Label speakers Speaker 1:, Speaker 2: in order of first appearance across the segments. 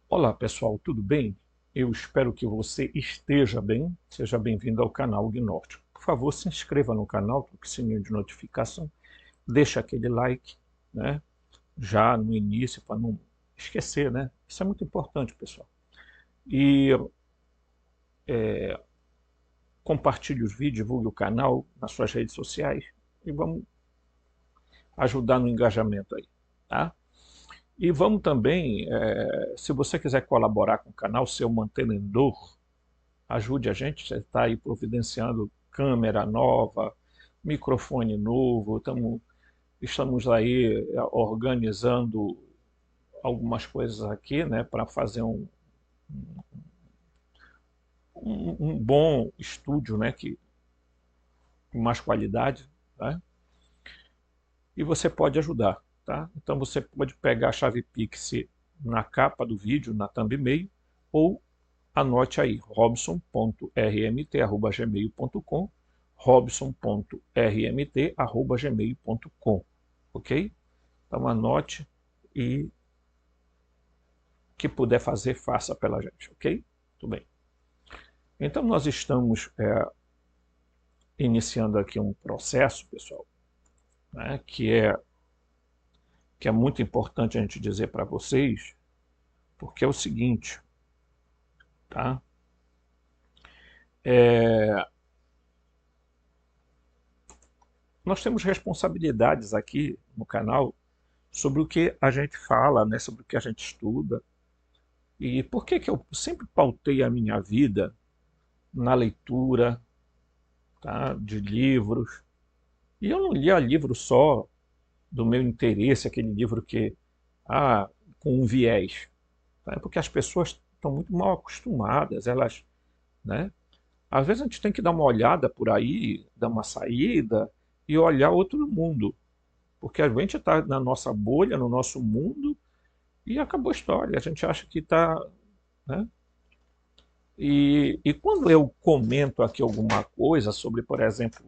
Speaker 1: Olá pessoal, tudo bem? Eu espero que você esteja bem. Seja bem-vindo ao canal Gnóstico. Por favor, se inscreva no canal, toque o sininho de notificação, deixa aquele like, né? Já no início, para não esquecer, né? Isso é muito importante, pessoal. E compartilhe os vídeos, divulgue o canal nas suas redes sociais e vamos ajudar no engajamento aí, tá? E vamos também, se você quiser colaborar com o canal, ser um mantenedor, ajude a gente, você está aí providenciando câmera nova, microfone novo, estamos aí organizando algumas coisas aqui, né, para fazer um bom estúdio, né, com mais qualidade, tá? E você pode ajudar, tá? Então você pode pegar a chave Pix na capa do vídeo, na thumbnail, ou anote aí, robson.rmt@gmail.com, robson.rmt@gmail.com, ok? Então anote e que puder fazer, faça pela gente, ok? Tudo bem. Então nós estamos iniciando aqui um processo, pessoal, né, que é muito importante a gente dizer para vocês, porque é o seguinte, tá? É, nós temos responsabilidades aqui no canal sobre o que a gente fala, né, sobre o que a gente estuda. E por que que eu sempre pautei a minha vida na leitura, tá, de livros? E eu não lia livro só do meu interesse, aquele livro que, ah, com um viés. Tá? É porque as pessoas estão muito mal acostumadas, elas, né? Às vezes a gente tem que dar uma olhada por aí, dar uma saída e olhar outro mundo. Porque a gente está na nossa bolha, no nosso mundo, e acabou a história. A gente acha que está, né? E quando eu comento aqui alguma coisa sobre, por exemplo,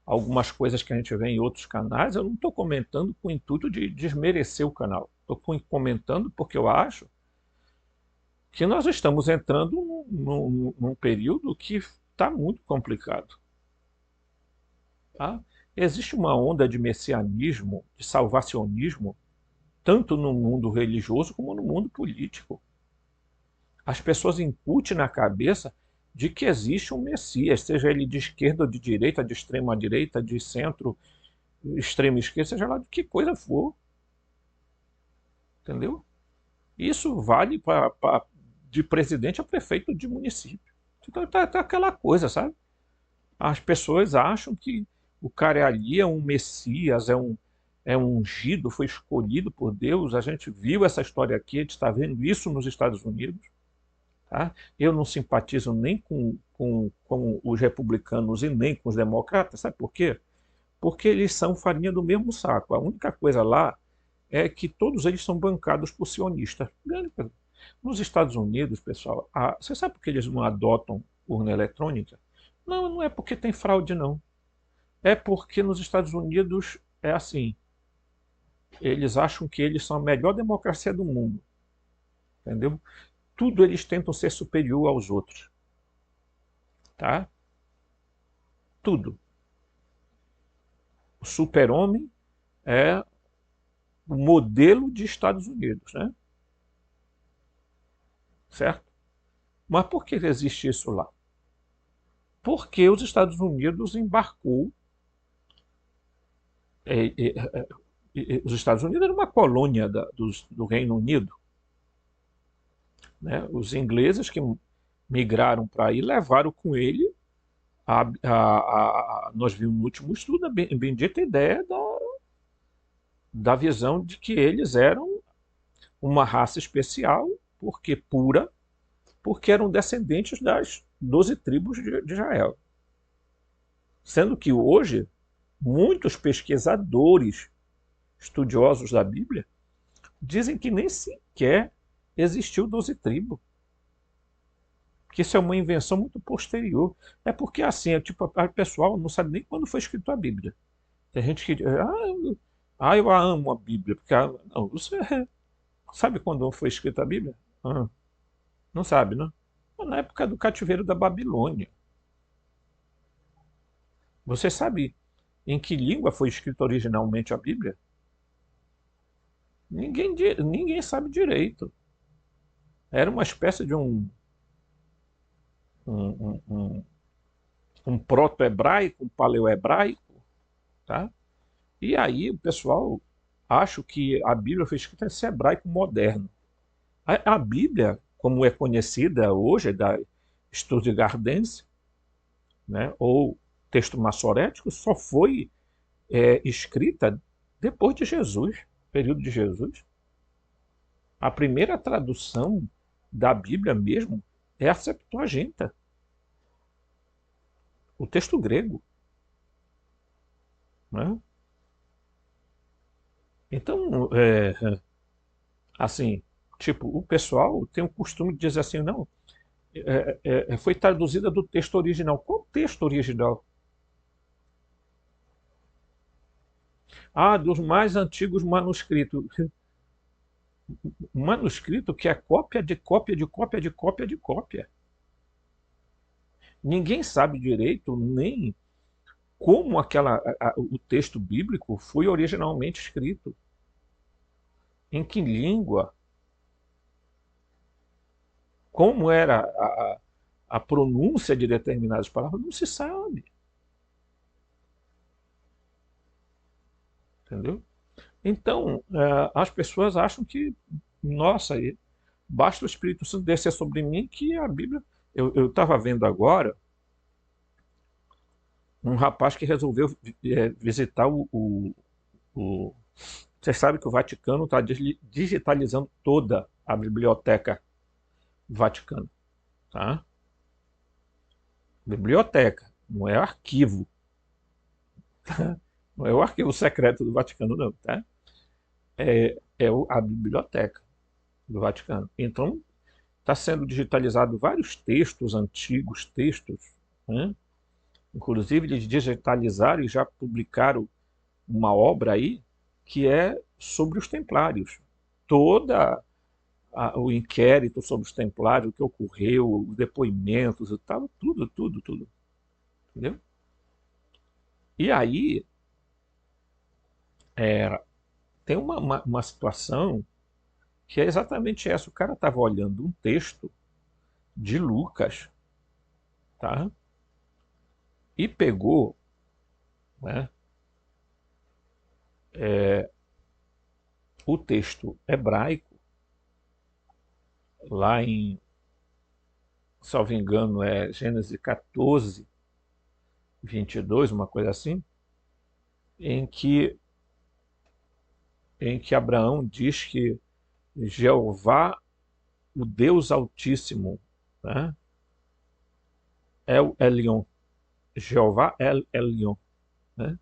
Speaker 1: algumas coisas que a gente vê em outros canais, eu não estou comentando com o intuito de desmerecer o canal. Estou comentando porque eu acho que nós estamos entrando num período que está muito complicado. Tá? Existe uma onda de messianismo, de salvacionismo, tanto no mundo religioso como no mundo político. As pessoas incutem na cabeça de que existe um Messias, seja ele de esquerda ou de direita, de extrema direita, de centro, extrema esquerda, seja lá de que coisa for, entendeu? Isso vale de presidente a prefeito de município. Então tá aquela coisa, sabe? As pessoas acham que o cara ali é um Messias, é um ungido, foi escolhido por Deus. A gente viu essa história aqui, a gente está vendo isso nos Estados Unidos. Tá? Eu não simpatizo nem com os republicanos e nem com os democratas, sabe por quê? Porque eles são farinha do mesmo saco. A única coisa lá é que todos eles são bancados por sionistas. Nos Estados Unidos, pessoal, você sabe por que eles não adotam urna eletrônica? Não, não é porque tem fraude, não. É porque nos Estados Unidos é assim. Eles acham que eles são a melhor democracia do mundo. Entendeu? Tudo eles tentam ser superior aos outros. Tá? Tudo. O super-homem é o modelo de Estados Unidos, né? Certo? Mas por que existe isso lá? Porque os Estados Unidos embarcou. É, é, os Estados Unidos era uma colônia do Reino Unido. Né? Os ingleses que migraram para aí levaram com ele nós vimos no último estudo a bendita ideia da visão de que eles eram uma raça especial, porque pura, porque eram descendentes das 12 tribos de Israel. Sendo que hoje, muitos pesquisadores estudiosos da Bíblia dizem que nem sequer existiu 12 tribos, que isso é uma invenção muito posterior. É porque assim, tipo, o pessoal não sabe nem quando foi escrita a Bíblia. Tem gente que diz, eu amo a Bíblia, porque não, você sabe quando foi escrita a Bíblia? Ah, não sabe, né? Na época do cativeiro da Babilônia. Você sabe em que língua foi escrita originalmente a Bíblia? Ninguém sabe direito. Era uma espécie de um, um, um proto-hebraico, um paleo-hebraico, tá? E aí o pessoal acha que a Bíblia foi escrita nesse hebraico moderno. A Bíblia, como é conhecida hoje, da Stuttgartense, né, ou texto massorético, só foi escrita depois de Jesus, período de Jesus. A primeira tradução da Bíblia mesmo é a Septuaginta, o texto grego, né? Então, assim, tipo, o pessoal tem o costume de dizer assim, não, foi traduzida do texto original. Qual texto original? Ah, dos mais antigos manuscritos. Manuscrito que é cópia de cópia de cópia de cópia de cópia. Ninguém sabe direito nem como o texto bíblico foi originalmente escrito, em que língua, como era a pronúncia de determinadas palavras, não se sabe, entendeu? Então, as pessoas acham que, nossa, basta o Espírito Santo descer sobre mim que a Bíblia. Eu estava vendo agora um rapaz que resolveu visitar o. Você sabe que o Vaticano está digitalizando toda a biblioteca do Vaticano, tá? Biblioteca, não é arquivo, não é o arquivo secreto do Vaticano, não, tá? A biblioteca do Vaticano. Então, está sendo digitalizado vários textos, antigos textos, né? Inclusive eles digitalizaram e já publicaram uma obra aí que é sobre os templários. Toda o inquérito sobre os templários, o que ocorreu, os depoimentos e tal, tudo, tudo, tudo. Entendeu? E aí tem uma situação que é exatamente essa. O cara estava olhando um texto de Lucas, tá? E pegou, né, o texto hebraico, lá em, salvo engano, é Gênesis 14, 22, uma coisa assim, em que, em que Abraão diz que Jeová, o Deus Altíssimo, né, é o Elion. Jeová é Elion. Né?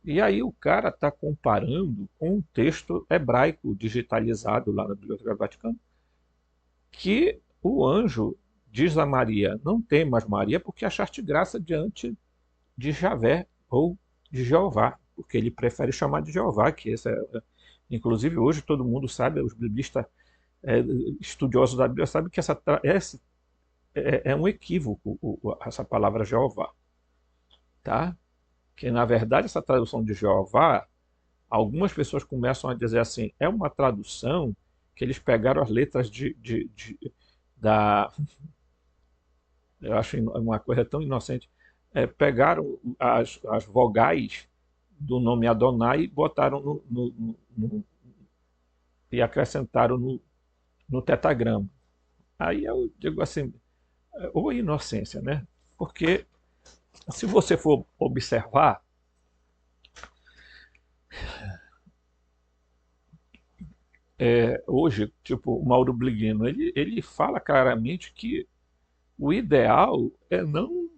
Speaker 1: E aí o cara está comparando com um texto hebraico digitalizado lá na Biblioteca do Vaticano, que o anjo diz a Maria, não temas Maria, porque achaste graça diante de Javé ou de Jeová, porque ele prefere chamar de Jeová, que esse inclusive hoje todo mundo sabe, os biblistas é, estudiosos da Bíblia sabem que essa é um equívoco, essa palavra Jeová, tá? Que na verdade essa tradução de Jeová, algumas pessoas começam a dizer assim, é uma tradução que eles pegaram as letras da, eu acho uma coisa tão inocente, pegaram as vogais do nome Adonai e botaram e acrescentaram no tetragrama. Aí eu digo assim, ou inocência, né? Porque se você for observar, hoje, tipo, o Mauro Bliguino, ele fala claramente que o ideal é não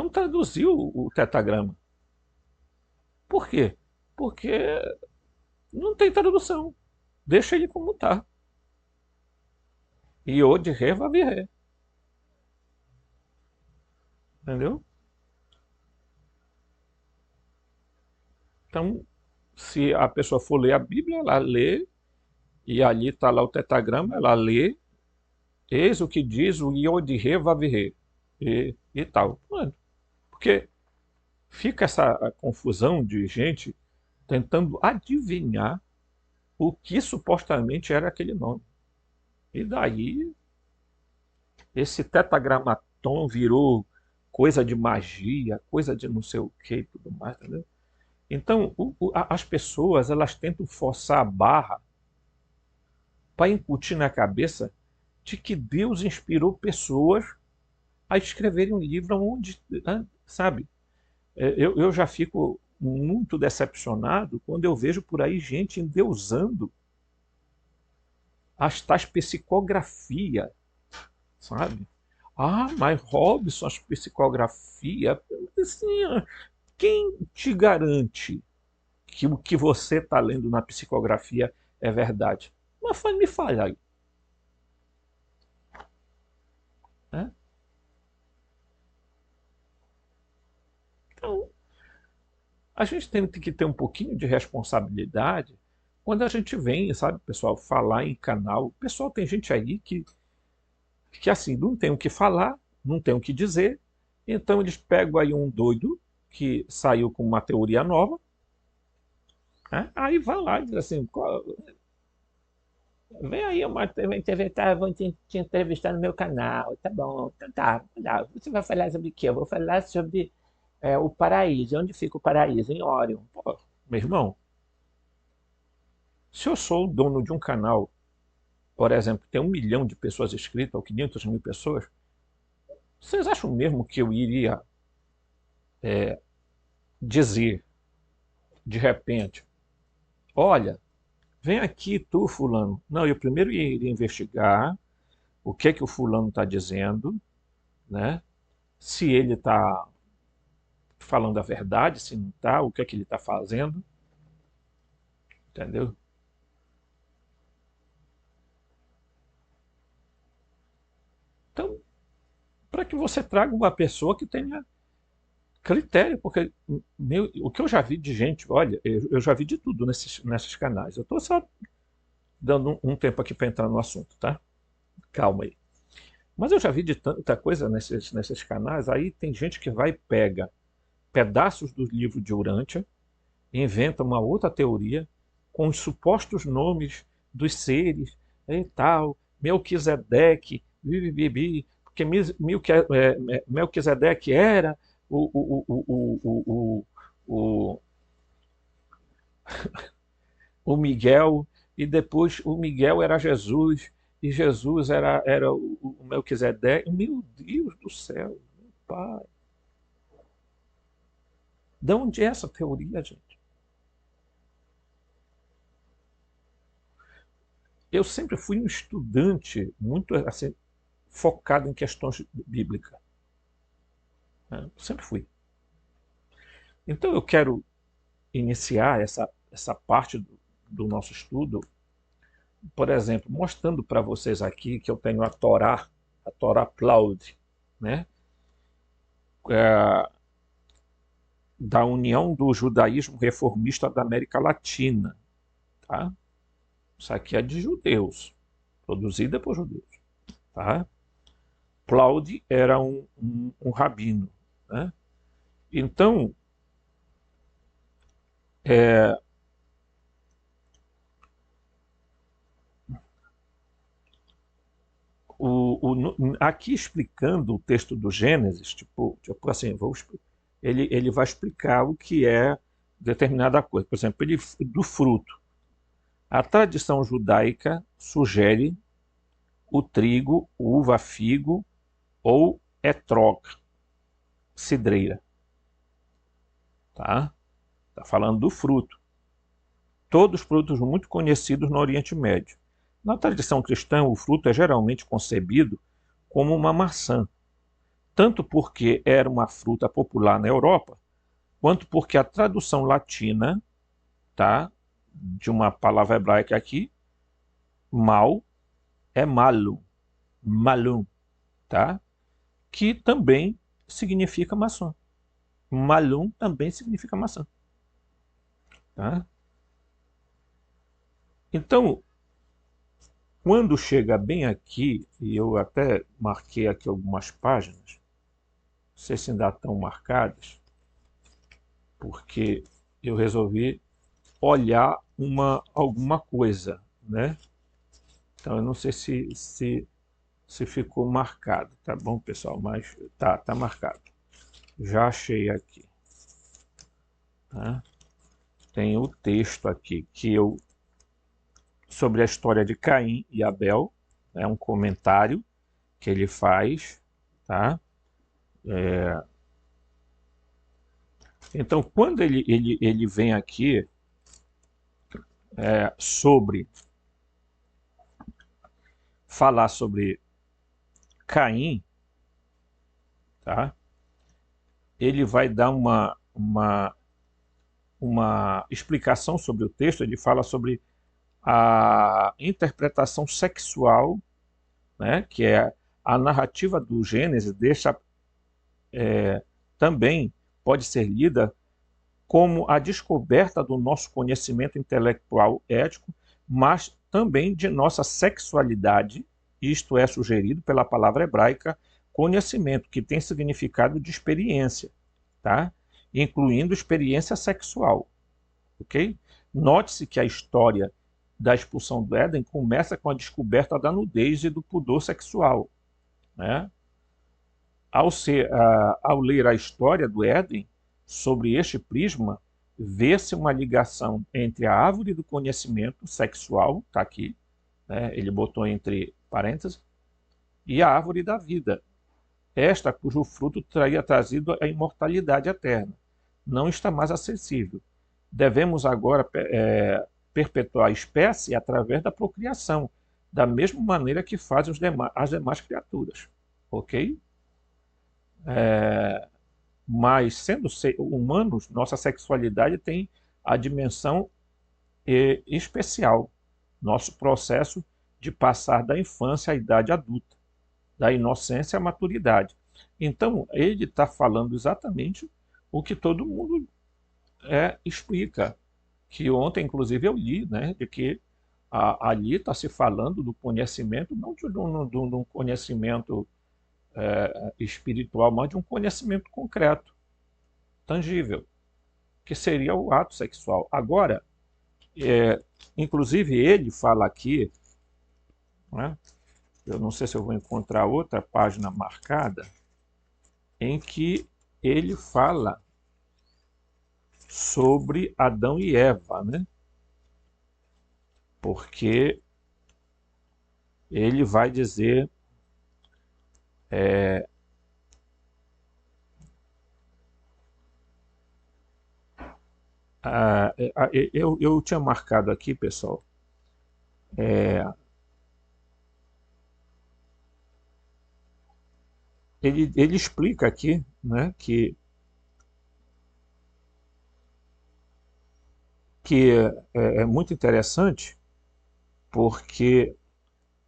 Speaker 1: traduzir o tetragrama. Por quê? Porque não tem tradução. Deixa ele como está. E o de ré vai vir ré. Entendeu? Então, se a pessoa for ler a Bíblia, ela lê E ali está lá o tetragrama, ela lê, eis o que diz o Yod-He Vav-He, e tal. Mano, porque fica essa confusão de gente tentando adivinhar o que supostamente era aquele nome. E daí, esse tetragramaton virou coisa de magia, coisa de não sei o que e tudo mais, entendeu? Então, as pessoas, elas tentam forçar a barra para incutir na cabeça de que Deus inspirou pessoas a escreverem um livro onde, sabe? Eu já fico muito decepcionado quando eu vejo por aí gente endeusando as tais psicografia, sabe? Ah, mas Robson, as psicografia, assim, quem te garante que o que você está lendo na psicografia é verdade? Mas me fala aí, né? Então, a gente tem que ter um pouquinho de responsabilidade quando a gente vem, sabe, pessoal, falar em canal. Pessoal, tem gente aí que assim, não tem o que falar, não tem o que dizer, então eles pegam aí um doido que saiu com uma teoria nova, né? Aí vai lá e diz assim, vem aí vou te entrevistar no meu canal, tá bom, então tá. Você vai falar sobre o quê? Eu vou falar sobre o paraíso. Onde fica o paraíso? Em Órion. Pô, meu irmão, se eu sou o dono de um canal, por exemplo, tem 1 milhão de pessoas inscritas, ou 500 mil pessoas, vocês acham mesmo que eu iria dizer, de repente, olha, vem aqui tu, fulano. Não, eu primeiro iria investigar o que é que o fulano está dizendo, né? Se ele está falando a verdade, se não está, o que é que ele está fazendo, entendeu? Então, para que você traga uma pessoa que tenha critério, porque o que eu já vi de gente, olha, eu já vi de tudo nesses canais. Eu estou só dando um tempo aqui para entrar no assunto, tá? Calma aí. Mas eu já vi de tanta coisa nesses canais, aí tem gente que vai e pega pedaços do livro de Urântia, inventa uma outra teoria com os supostos nomes dos seres e tal, Melquisedeque, bibibibi, porque Melquisedeque era o, o, o, o, o Miguel, e depois o Miguel era Jesus, e Jesus era o Melquisedeque. Meu Deus do céu, meu pai. De onde é essa teoria, gente? Eu sempre fui um estudante muito assim, focado em questões bíblicas, né? Sempre fui. Então eu quero iniciar essa parte do nosso estudo, por exemplo, mostrando para vocês aqui que eu tenho a Torá Plaud, né? É, da União do Judaísmo Reformista da América Latina. Tá? Isso aqui é de judeus, produzida por judeus. Tá? Plaud era um rabino. Né? Então, é, aqui explicando o texto do Gênesis, tipo assim, ele vai explicar o que é determinada coisa. Por exemplo, do fruto. A tradição judaica sugere o trigo, uva, figo ou etrog, cidreira. Tá? Tá falando do fruto. Todos produtos muito conhecidos no Oriente Médio. Na tradição cristã, o fruto é geralmente concebido como uma maçã, tanto porque era uma fruta popular na Europa, quanto porque a tradução latina, tá, de uma palavra hebraica aqui, mal, é malum, tá, que também significa maçã. Malum também significa maçã. Tá? Então, Quando chega bem aqui, e eu até marquei aqui algumas páginas, não sei se ainda estão marcadas, porque eu resolvi olhar alguma coisa, né? Então eu não sei se ficou marcado, tá bom, pessoal? Mas tá marcado. Já achei aqui, tá? Tem o texto aqui sobre a história de Caim e Abel, é um comentário que ele faz, tá? Então, quando ele vem aqui sobre falar sobre Caim, tá? Ele vai dar uma explicação sobre o texto. Ele fala sobre a interpretação sexual, né, que é a narrativa do Gênesis, também pode ser lida como a descoberta do nosso conhecimento intelectual ético, mas também de nossa sexualidade. Isto é sugerido pela palavra hebraica conhecimento, que tem significado de experiência, tá? Incluindo experiência sexual, ok? Note-se que a história da expulsão do Éden começa com a descoberta da nudez e do pudor sexual, né? Ao ler a história do Éden, sobre este prisma, vê-se uma ligação entre a árvore do conhecimento sexual, está aqui, né, ele botou entre parênteses, e a árvore da vida, esta cujo fruto teria trazido a imortalidade eterna. Não está mais acessível. Devemos agora perpetuar a espécie através da procriação, da mesma maneira que fazem as demais criaturas. Ok? Mas, sendo humanos, nossa sexualidade tem a dimensão especial, nosso processo de passar da infância à idade adulta, da inocência à maturidade. Então, ele está falando exatamente o que todo mundo explica, que ontem, inclusive, eu li, né, de que ali está se falando do conhecimento, não de um conhecimento espiritual, mas de um conhecimento concreto, tangível, que seria o ato sexual. Agora, inclusive ele fala aqui, né, eu não sei se eu vou encontrar outra página marcada, em que ele fala sobre Adão e Eva, né? Porque ele vai dizer eu tinha marcado aqui, pessoal, ele explica aqui, né, que é muito interessante, porque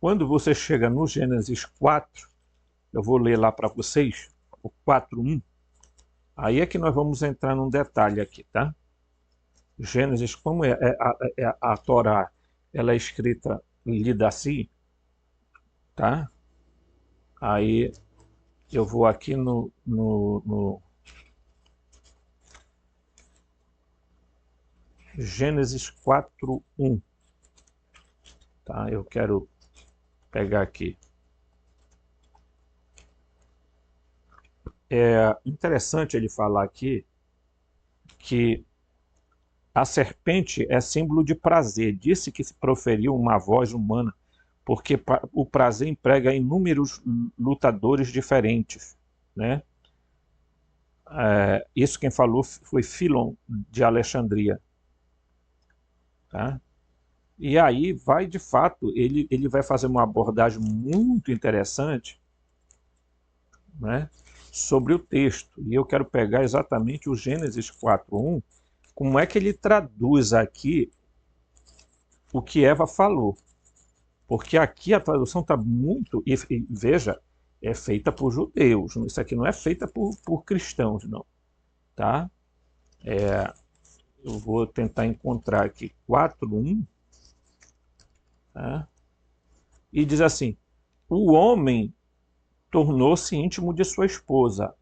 Speaker 1: quando você chega no Gênesis 4, eu vou ler lá para vocês, o 4:1, aí é que nós vamos entrar num detalhe aqui, tá? Gênesis, como a Torá, ela é escrita, lida assim, tá? Aí eu vou aqui no Gênesis 4:1, tá? Eu quero pegar aqui. É interessante ele falar aqui que a serpente é símbolo de prazer. Disse que se proferiu uma voz humana, porque o prazer emprega inúmeros lutadores diferentes, né? Isso quem falou foi Filon de Alexandria, tá? E aí vai, de fato, ele vai fazer uma abordagem muito interessante, né, sobre o texto. E eu quero pegar exatamente o Gênesis 4:1, como é que ele traduz aqui o que Eva falou. Porque aqui a tradução está muito... E veja, é feita por judeus. Isso aqui não é feita por cristãos, não. Tá? Eu vou tentar encontrar aqui 4:1. Tá? E diz assim: o homem tornou-se íntimo de sua esposa.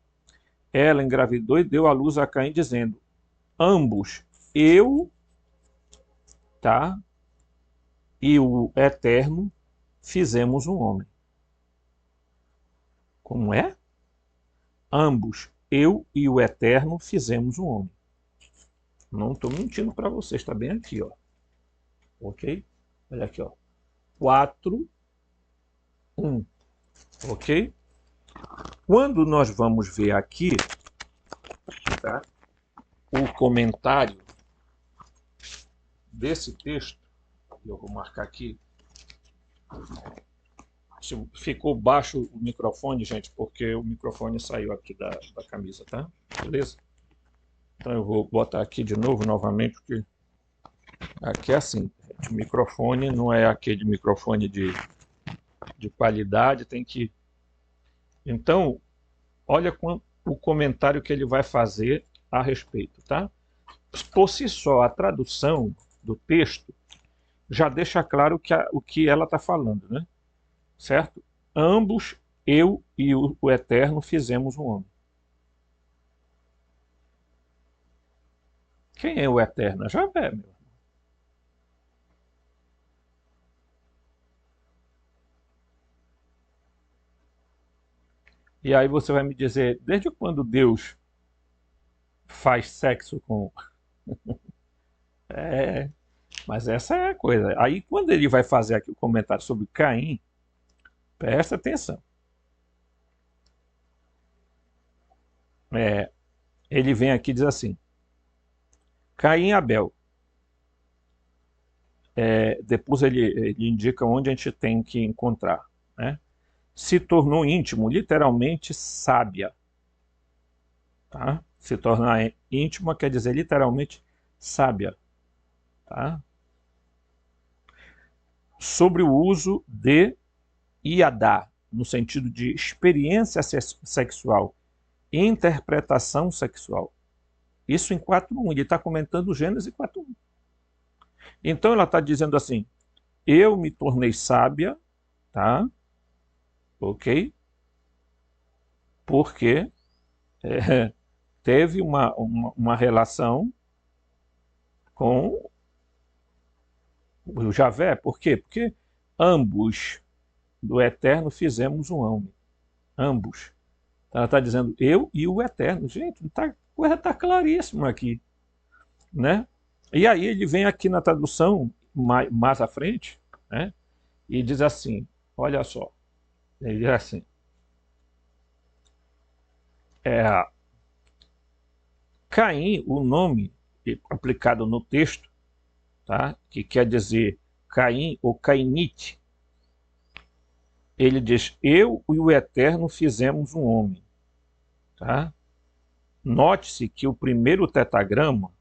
Speaker 1: Ela engravidou e deu à luz a Caim, dizendo: ambos, eu, tá, e o Eterno, fizemos um homem. Como é? Ambos, eu e o Eterno, fizemos um homem. Não estou mentindo para vocês, está bem aqui, ó. Ok? Olha aqui, ó. 4, 1. Ok? Quando nós vamos ver aqui, tá, o comentário desse texto, eu vou marcar aqui. Ficou baixo o microfone, gente, porque o microfone saiu aqui da camisa, tá? Beleza? Então eu vou botar aqui de novo, novamente, porque aqui é assim, gente, o microfone não é aquele microfone de qualidade, tem que... Então, olha o comentário que ele vai fazer a respeito, tá? Por si só, a tradução do texto já deixa claro o que ela está falando, né? Certo? Ambos, eu e o Eterno, fizemos um homem. Quem é o Eterno? É Javé, meu. E aí você vai me dizer, desde quando Deus faz sexo com... É, mas essa é a coisa. Aí quando ele vai fazer aqui o comentário sobre Caim, presta atenção. Ele vem aqui e diz assim, Caim e Abel. Depois ele indica onde a gente tem que encontrar, né? Se tornou íntimo, literalmente sábia. Tá? Se tornar íntima quer dizer literalmente sábia. Tá? Sobre o uso de iadá, no sentido de experiência sexual, interpretação sexual. Isso em 4.1, ele está comentando Gênesis 4.1. Então ela está dizendo assim, eu me tornei sábia, tá? Ok? Porque teve uma relação com o Javé. Por quê? Porque ambos do Eterno fizemos um homem. Ambos. Ela está dizendo eu e o Eterno. Gente, a coisa está claríssima aqui, né? E aí ele vem aqui na tradução, mais à frente, né? E diz assim, olha só, ele diz assim, Caim, o nome aplicado no texto, tá? Que quer dizer Caim ou Cainite, ele diz, eu e o Eterno fizemos um homem. Tá? Note-se que o primeiro tetragrama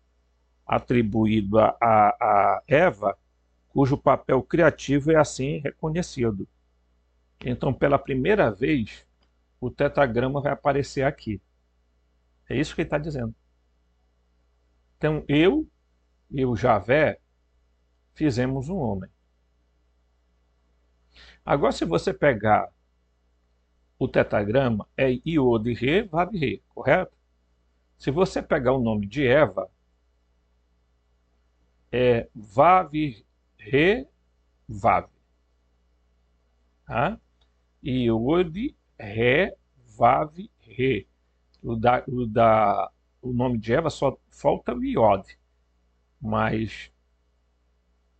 Speaker 1: atribuído a Eva, cujo papel criativo é assim reconhecido. Então, pela primeira vez, o tetragrama vai aparecer aqui. É isso que ele está dizendo. Então, eu e o Javé fizemos um homem. Agora, se você pegar o tetragrama, é Iod, Re, Vav, Re, correto? Se você pegar o nome de Eva, é Vav, Re, Vav. Tá? Iod, Re, Vav, Re. O nome de Eva só falta o Iod, mas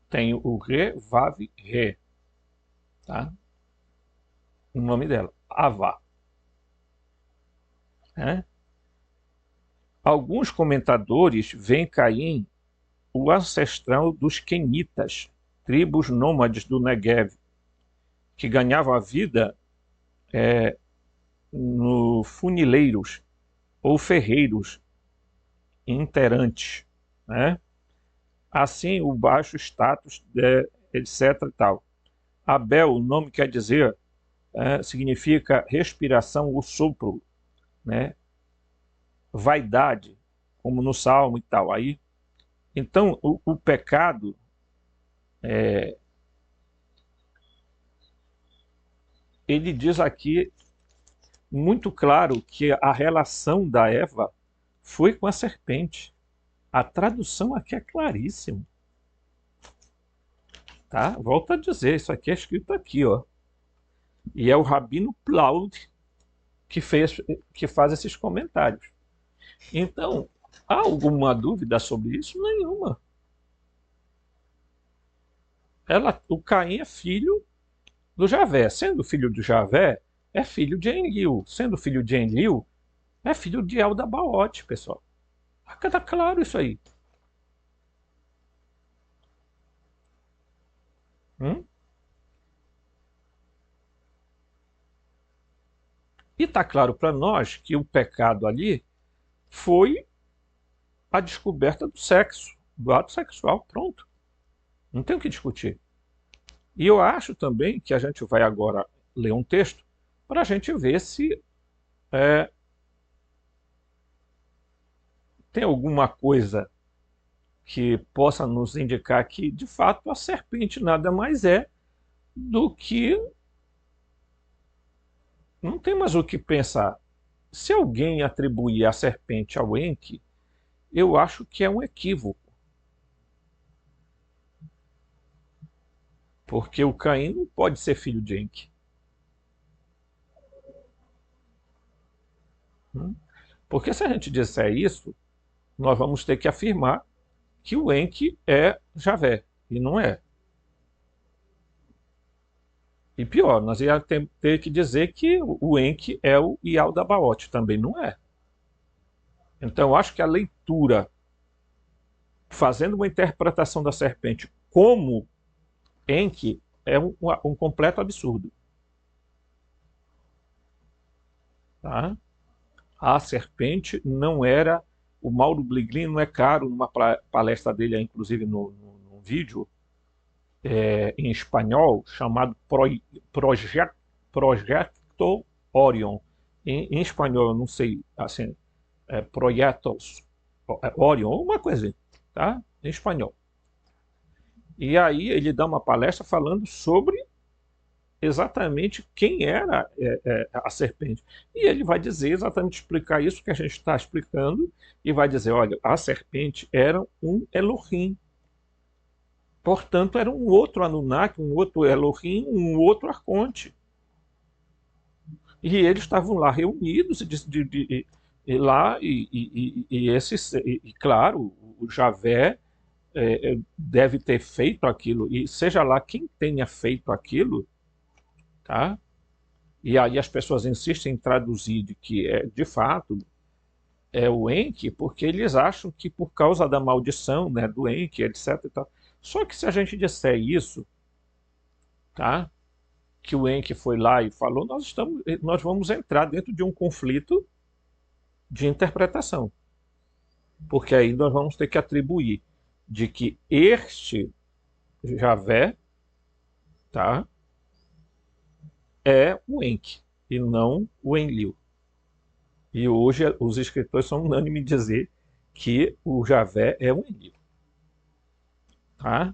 Speaker 1: tem o Re, Vav, Re. Tá? O nome dela, Avá. Né? Alguns comentadores veem Caim o ancestral dos quenitas, tribos nômades do Negev, que ganhavam a vida no funileiros ou ferreiros interantes, né? Assim, o baixo status, etc. e tal. Abel, o nome quer dizer, significa respiração ou sopro, né? Vaidade, como no Salmo e tal. Aí, então, o pecado ele diz aqui muito claro que a relação da Eva foi com a serpente. A tradução aqui é claríssima. Tá? Volto a dizer, isso aqui é escrito aqui, ó. E é o Rabino Plaud que faz esses comentários. Então, há alguma dúvida sobre isso? Nenhuma. O Caim é filho do Javé. Sendo filho do Javé, é filho de Enlil. Sendo filho de Enlil, é filho de Eldabaote, pessoal. Está claro isso aí. E está claro para nós que o pecado ali foi a descoberta do sexo, do ato sexual, pronto. Não tem o que discutir. E eu acho também que a gente vai agora ler um texto para a gente ver se tem alguma coisa que possa nos indicar que, de fato, a serpente nada mais é do que... Não tem mais o que pensar. Se alguém atribuir a serpente ao Enki, eu acho que é um equívoco. Porque o Caim não pode ser filho de Enki. Porque se a gente disser isso, nós vamos ter que afirmar que o Enki é Javé, e não é. E pior, nós ia ter que dizer que o Enki é o Yaldabaoth, também não é. Então eu acho que a leitura, fazendo uma interpretação da serpente como Enki, é um completo absurdo. Tá? A serpente não era... O Mauro Bliglin não é caro, numa palestra dele, inclusive no vídeo, em espanhol, chamado Projeto Orion. Em espanhol, eu não sei, assim, Projetos Orion, uma coisa assim, tá? Em espanhol. E aí ele dá uma palestra falando sobre exatamente quem era a serpente. E ele vai dizer exatamente, explicar isso que a gente está explicando, e vai dizer, olha, a serpente era um Elohim. Portanto, era um outro Anunnaki, um outro Elohim, um outro arconte. E eles estavam lá reunidos, claro, o Javé deve ter feito aquilo, e seja lá quem tenha feito aquilo, tá? E aí as pessoas insistem em traduzir de que de fato é o Enki, porque eles acham que por causa da maldição, né, do Enki, etc. E tal. Só que se a gente disser isso, tá? Que o Enki foi lá e falou, nós vamos entrar dentro de um conflito de interpretação. Porque aí nós vamos ter que atribuir de que este Javé, tá, é o Enki e não o Enlil. E hoje os escritores são unânimes em dizer que o Javé é o Enlil. Tá?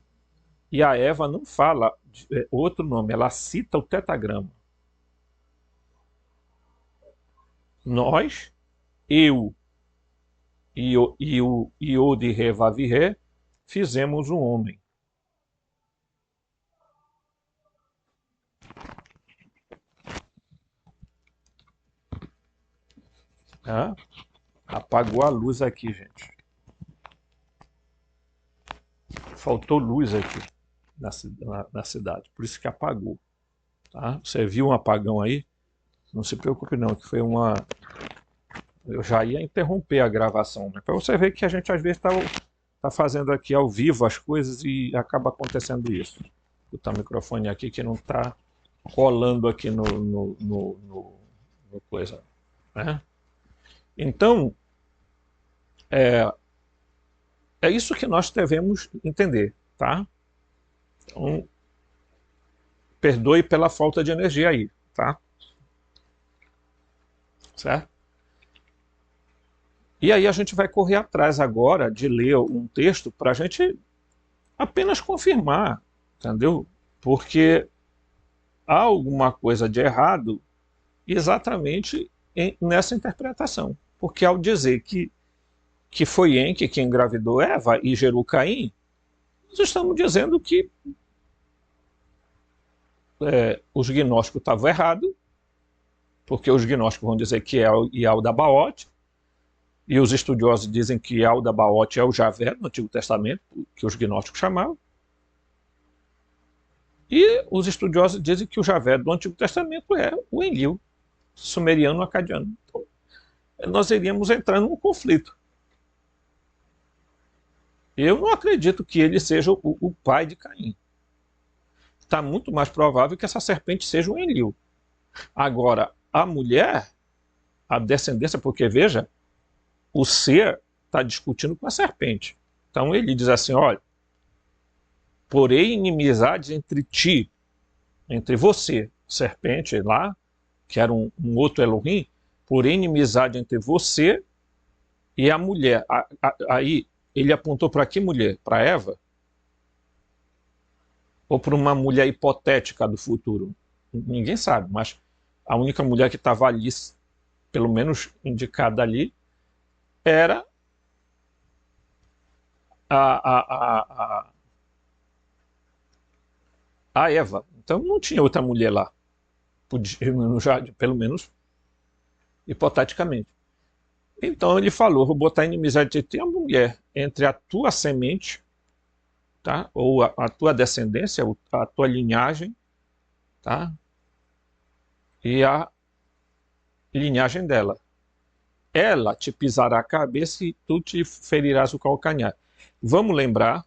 Speaker 1: E a Eva não fala outro nome, ela cita o tetagrama. Nós, eu e o Yod Re Vav Re, fizemos um homem. Tá? Apagou a luz aqui, gente. Faltou luz aqui na cidade, por isso que apagou. Tá? Você viu um apagão aí? Não se preocupe não, que foi uma... Eu já ia interromper a gravação, né? Para você ver que a gente às vezes tá fazendo aqui ao vivo as coisas e acaba acontecendo isso. Vou botar o microfone aqui que não está rolando aqui no coisa. Né? Então, é isso que nós devemos entender, tá? Então, perdoe pela falta de energia aí, tá? Certo? E aí a gente vai correr atrás agora de ler um texto para a gente apenas confirmar, entendeu? Porque há alguma coisa de errado exatamente nessa interpretação. Porque ao dizer que foi Enki quem engravidou Eva e gerou Caim, nós estamos dizendo que os gnósticos estavam errados, porque os gnósticos vão dizer que é o Yaldabaoth, e os estudiosos dizem que Yaldabaoth é o Javé no Antigo Testamento, que os gnósticos chamavam, e os estudiosos dizem que o Javé do Antigo Testamento é o Enlil, sumeriano acadiano. Então, nós iríamos entrar num conflito. Eu não acredito que ele seja o pai de Caim. Está muito mais provável que essa serpente seja o Enlil. Agora, a mulher, a descendência, porque veja, o ser está discutindo com a serpente. Então ele diz assim, olha, porém inimizade entre ti, entre você, serpente lá, que era um outro Elohim, porém inimizade entre você e a mulher. Aí ele apontou para que mulher? Para Eva? Ou para uma mulher hipotética do futuro? Ninguém sabe, mas a única mulher que estava ali, pelo menos indicada ali, era a Eva. Então não tinha outra mulher lá, pelo menos hipoteticamente. Então ele falou, vou botar inimizade entre a mulher, entre a tua semente, tá? Ou a tua descendência, a tua linhagem, tá? E a linhagem dela. Ela te pisará a cabeça e tu te ferirás o calcanhar. Vamos lembrar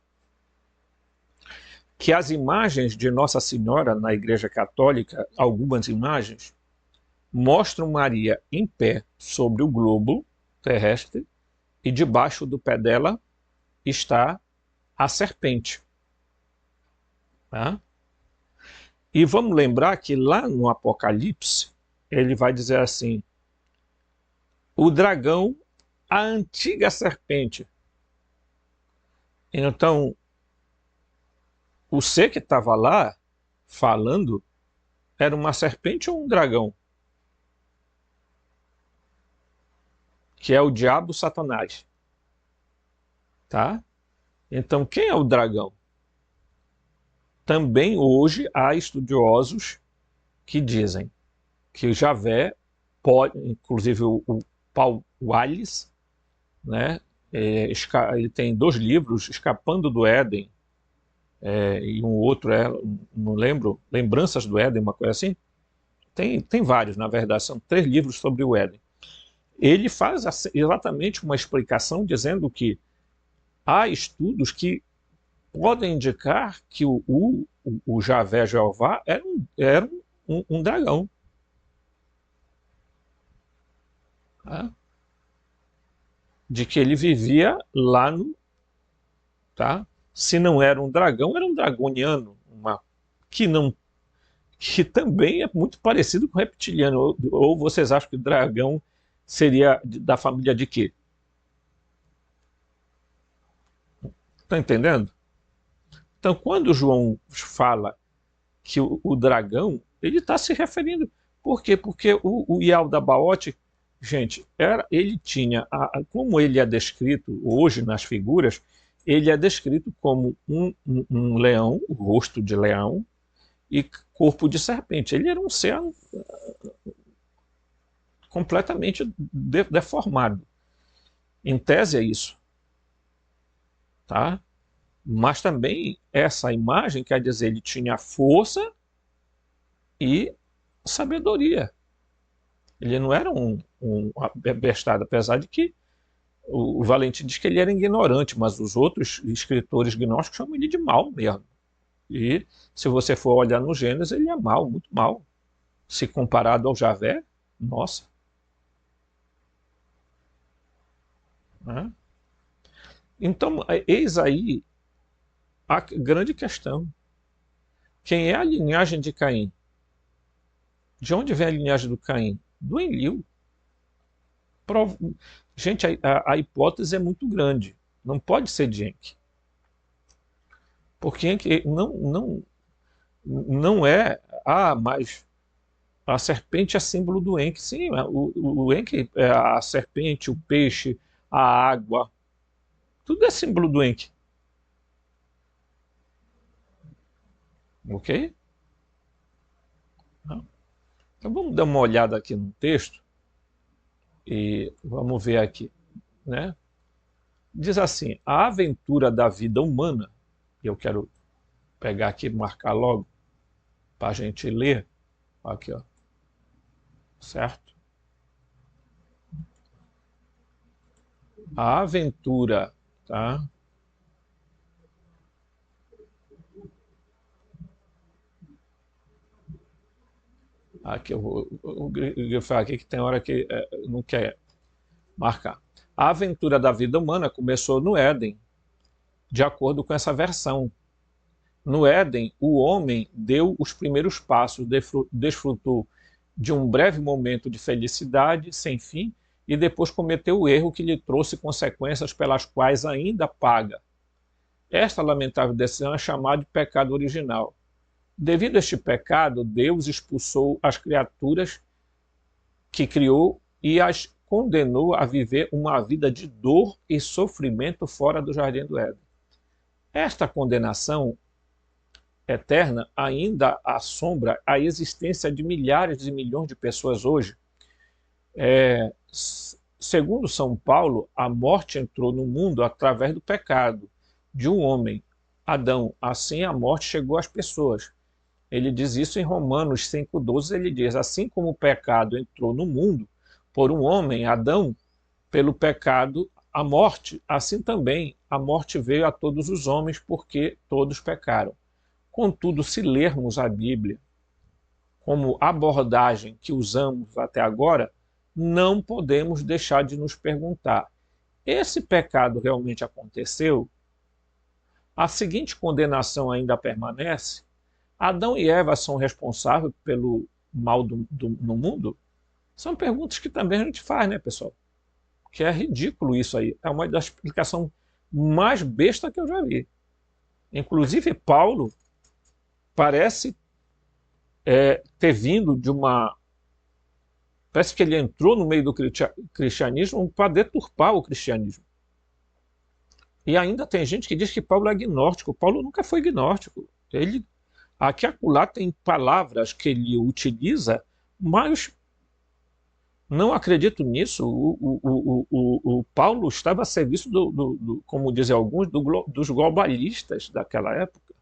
Speaker 1: que as imagens de Nossa Senhora na Igreja Católica, algumas imagens, mostram Maria em pé sobre o globo terrestre e debaixo do pé dela está a serpente. Tá? E vamos lembrar que lá no Apocalipse, ele vai dizer assim, o dragão, a antiga serpente. Então, o ser que estava lá falando era uma serpente ou um dragão? Que é o diabo Satanás. Tá? Então, quem é o dragão? Também hoje há estudiosos que dizem que o Javé pode, inclusive o Paul Wallis, né, ele tem 2 livros, Escapando do Éden, e um outro não lembro, Lembranças do Éden, uma coisa assim. Tem vários, na verdade, são 3 livros sobre o Éden. Ele faz exatamente uma explicação dizendo que há estudos que podem indicar que o Javé Jeová era um dragão. Tá? De que ele vivia lá no... Tá? Se não era um dragão, era um dragoniano, que também é muito parecido com reptiliano. Ou vocês acham que o dragão seria da família de quê? Está entendendo? Então, quando João fala que o dragão, ele está se referindo. Por quê? Porque o Yaldabaoth, gente, ele tinha, como ele é descrito hoje nas figuras, ele é descrito como um leão, o rosto de leão e corpo de serpente. Ele era um ser completamente deformado. Em tese é isso. Tá? Mas também essa imagem quer dizer ele tinha força e sabedoria. Ele não era um abestado, apesar de que o Valentim diz que ele era ignorante, mas os outros escritores gnósticos chamam ele de mal mesmo. E se você for olhar no Gênesis, ele é mal, muito mal. Se comparado ao Javé, nossa. Né? Então, eis aí a grande questão. Quem é a linhagem de Caim? De onde vem a linhagem do Caim? Do Enlil. Gente, a hipótese é muito grande. Não pode ser de Enki. Porque Enki não é Mas a serpente é símbolo do Enki. Sim, o Enki é a serpente, o peixe, a água, tudo é símbolo do Enki. Ok? Então vamos dar uma olhada aqui no texto e vamos ver aqui, né? Diz assim: a aventura da vida humana, e eu quero pegar aqui e marcar logo para a gente ler, aqui, ó, certo? A aventura, tá? Aqui eu vou grifar aqui que tem hora que não quer marcar. A aventura da vida humana começou no Éden, de acordo com essa versão. No Éden, o homem deu os primeiros passos, desfrutou de um breve momento de felicidade sem fim e depois cometeu o erro que lhe trouxe consequências pelas quais ainda paga. Esta lamentável decisão é chamada de pecado original. Devido a este pecado, Deus expulsou as criaturas que criou e as condenou a viver uma vida de dor e sofrimento fora do jardim do Éden. Esta condenação eterna ainda assombra a existência de milhares e milhões de pessoas hoje. Segundo São Paulo, a morte entrou no mundo através do pecado de um homem, Adão. Assim a morte chegou às pessoas. Ele diz isso em Romanos 5,12, ele diz: assim como o pecado entrou no mundo por um homem, Adão, pelo pecado, a morte, assim também a morte veio a todos os homens, porque todos pecaram. Contudo, se lermos a Bíblia como abordagem que usamos até agora, não podemos deixar de nos perguntar: esse pecado realmente aconteceu? A seguinte condenação ainda permanece? Adão e Eva são responsáveis pelo mal no mundo? São perguntas que também a gente faz, né, pessoal? Que é ridículo isso aí. É uma das explicações mais besta que eu já vi. Inclusive, Paulo parece ter vindo de uma... Parece que ele entrou no meio do cristianismo para deturpar o cristianismo. E ainda tem gente que diz que Paulo é agnóstico. Paulo nunca foi agnóstico. Ele, aqui e acolá tem palavras que ele utiliza, mas não acredito nisso. O Paulo estava a serviço, como dizem alguns, dos globalistas daquela época.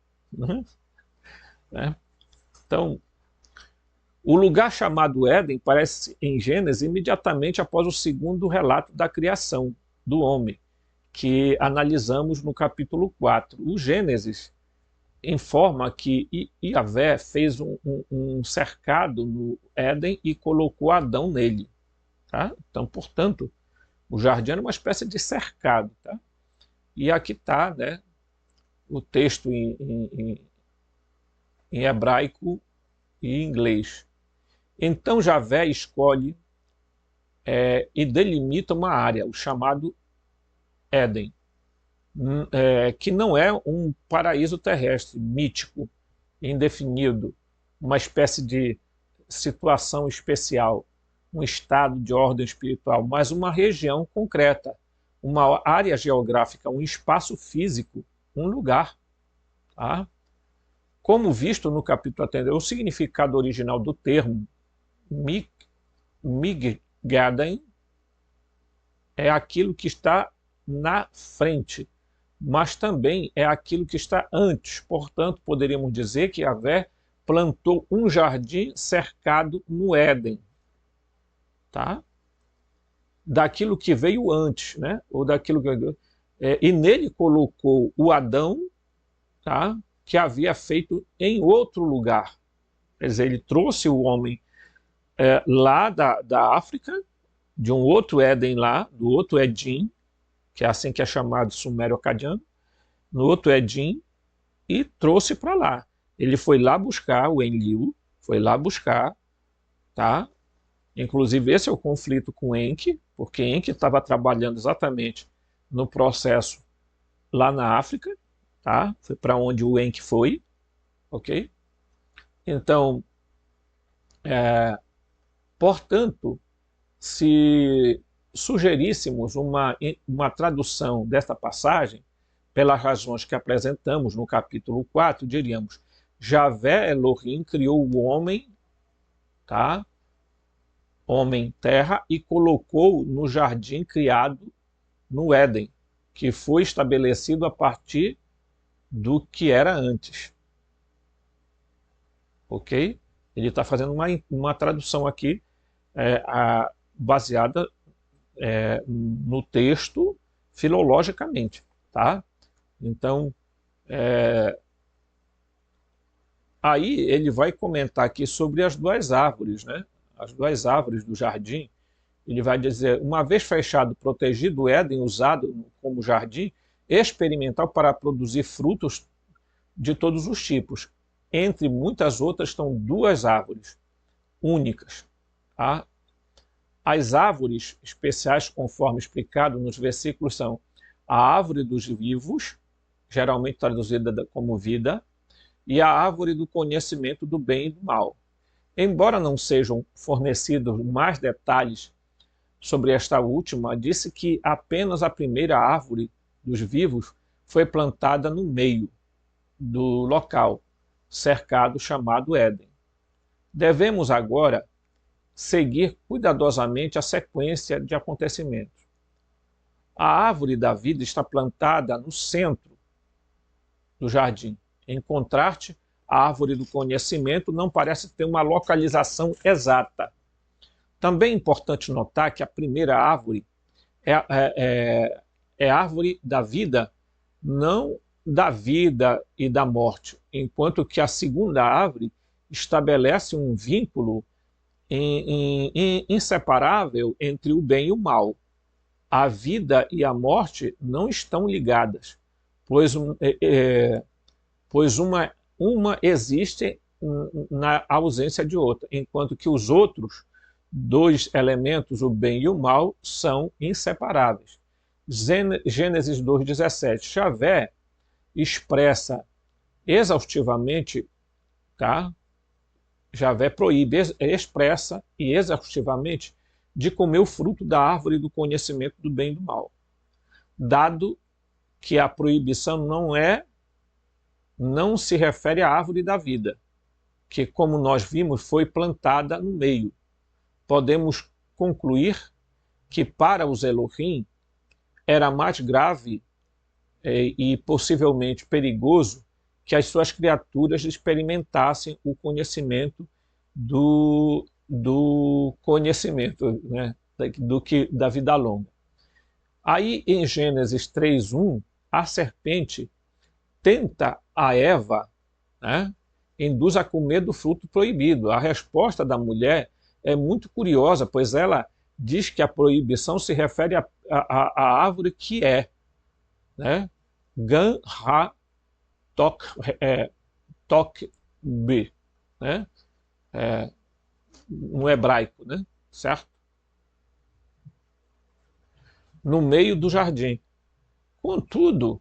Speaker 1: Né? Então, o lugar chamado Éden aparece em Gênesis imediatamente após o segundo relato da criação do homem, que analisamos no capítulo 4. O Gênesis informa que Yahvé fez um cercado no Éden e colocou Adão nele. Tá? Então, portanto, o jardim era uma espécie de cercado. Tá? E aqui está, né, o texto em hebraico e inglês. Então Yahvé escolhe e delimita uma área, o chamado Éden, que não é um paraíso terrestre mítico, indefinido, uma espécie de situação especial, um estado de ordem espiritual, mas uma região concreta, uma área geográfica, um espaço físico, um lugar. Tá? Como visto no capítulo anterior, o significado original do termo Migdaden é aquilo que está na frente, mas também é aquilo que está antes. Portanto, poderíamos dizer que Yahvé plantou um jardim cercado no Éden, tá? Daquilo que veio antes, né? Ou daquilo que e nele colocou o Adão, tá? Que havia feito em outro lugar. Quer dizer, ele trouxe o homem lá da África, de um outro Éden lá, do outro Edim, que é assim que é chamado sumério-acadiano, no outro Edim, e trouxe para lá. Ele foi lá buscar o Enlil, foi lá buscar, tá? Inclusive esse é o conflito com Enki, porque Enki estava trabalhando exatamente no processo lá na África, tá? Foi para onde o Enki foi, ok? Então, Portanto, se sugeríssemos uma tradução desta passagem, pelas razões que apresentamos no capítulo 4, diríamos: Javé Elohim criou o homem, tá? Homem terra, e colocou no jardim criado no Éden, que foi estabelecido a partir do que era antes. Ok? Ele está fazendo uma tradução aqui baseada no texto filologicamente, tá? Então, aí ele vai comentar aqui sobre as duas árvores, né? As duas árvores do jardim. Ele vai dizer: uma vez fechado, protegido, o Éden usado como jardim experimental para produzir frutos de todos os tipos. Entre muitas outras estão duas árvores únicas, tá? As árvores especiais, conforme explicado nos versículos, são a árvore dos vivos, geralmente traduzida como vida, e a árvore do conhecimento do bem e do mal. Embora não sejam fornecidos mais detalhes sobre esta última, disse que apenas a primeira árvore dos vivos foi plantada no meio do local cercado chamado Éden. Devemos agora seguir cuidadosamente a sequência de acontecimentos. A árvore da vida está plantada no centro do jardim. Em contraste, a árvore do conhecimento não parece ter uma localização exata. Também é importante notar que a primeira árvore é a árvore da vida, não da vida e da morte, enquanto que a segunda árvore estabelece um vínculo inseparável entre o bem e o mal. A vida e a morte não estão ligadas, pois uma existe na ausência de outra, enquanto que os outros dois elementos, o bem e o mal, são inseparáveis. Gênesis 2,17. Javé expressa exaustivamente, tá? Javé proíbe expressa e exaustivamente de comer o fruto da árvore do conhecimento do bem e do mal, dado que a proibição não se refere à árvore da vida, que, como nós vimos, foi plantada no meio. Podemos concluir que para os Elohim era mais grave e possivelmente perigoso que as suas criaturas experimentassem o conhecimento do conhecimento, né, da vida longa. Aí em Gênesis 3:1, a serpente tenta a Eva, né, induz a comer do fruto proibido. A resposta da mulher é muito curiosa, pois ela diz que a proibição se refere à árvore que é, né? Gan ha tok be, né? No hebraico, né? Certo? No meio do jardim. Contudo,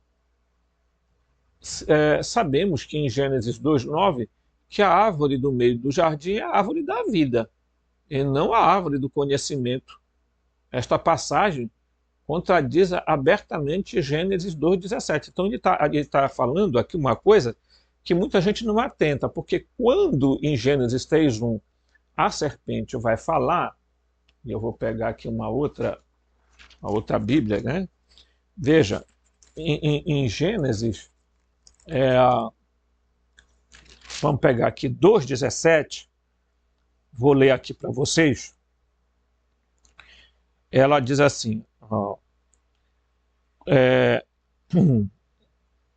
Speaker 1: sabemos que em Gênesis 2:9 que a árvore do meio do jardim é a árvore da vida e não a árvore do conhecimento. Esta passagem contradiz abertamente Gênesis 2:17. Então ele tá falando aqui uma coisa que muita gente não atenta, porque quando em Gênesis 3:1 a serpente vai falar, e eu vou pegar aqui uma outra Bíblia, né? Veja, em Gênesis, vamos pegar aqui 2:17, vou ler aqui para vocês. Ela diz assim,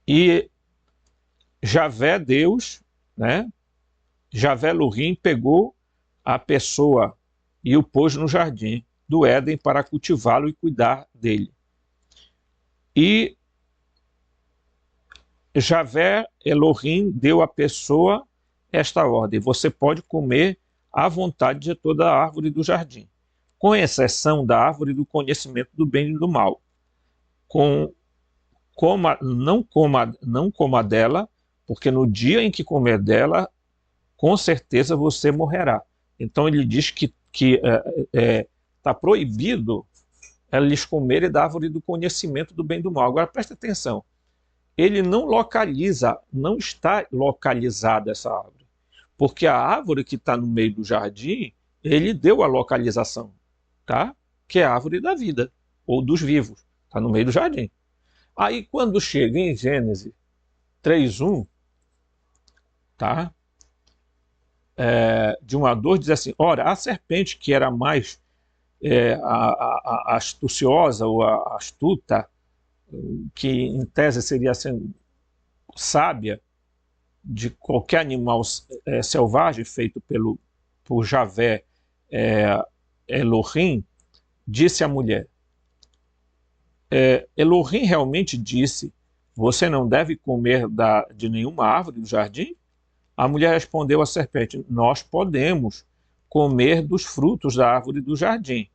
Speaker 1: e Javé, Deus, né? Javé Elohim pegou a pessoa e o pôs no jardim do Éden para cultivá-lo e cuidar dele. E Javé Elohim deu à pessoa esta ordem: você pode comer à vontade de toda a árvore do jardim, com exceção da árvore do conhecimento do bem e do mal. Não coma dela, porque no dia em que comer dela, com certeza você morrerá. Então ele diz que está proibido eles comerem da árvore do conhecimento do bem e do mal. Agora presta atenção, ele não localiza, não está localizada essa árvore, porque a árvore que está no meio do jardim, ele deu a localização, tá? Que é a árvore da vida, ou dos vivos, está no meio do jardim. Aí quando chega em Gênesis 3:1, tá? De 1 a 2, diz assim: ora, a serpente que era mais a astuciosa ou a astuta, que em tese seria assim, sábia de qualquer animal selvagem feito por Javé Elohim, disse à mulher. Elohim realmente disse: você não deve comer de nenhuma árvore do jardim? A mulher respondeu à serpente: nós podemos comer dos frutos da árvore do jardim,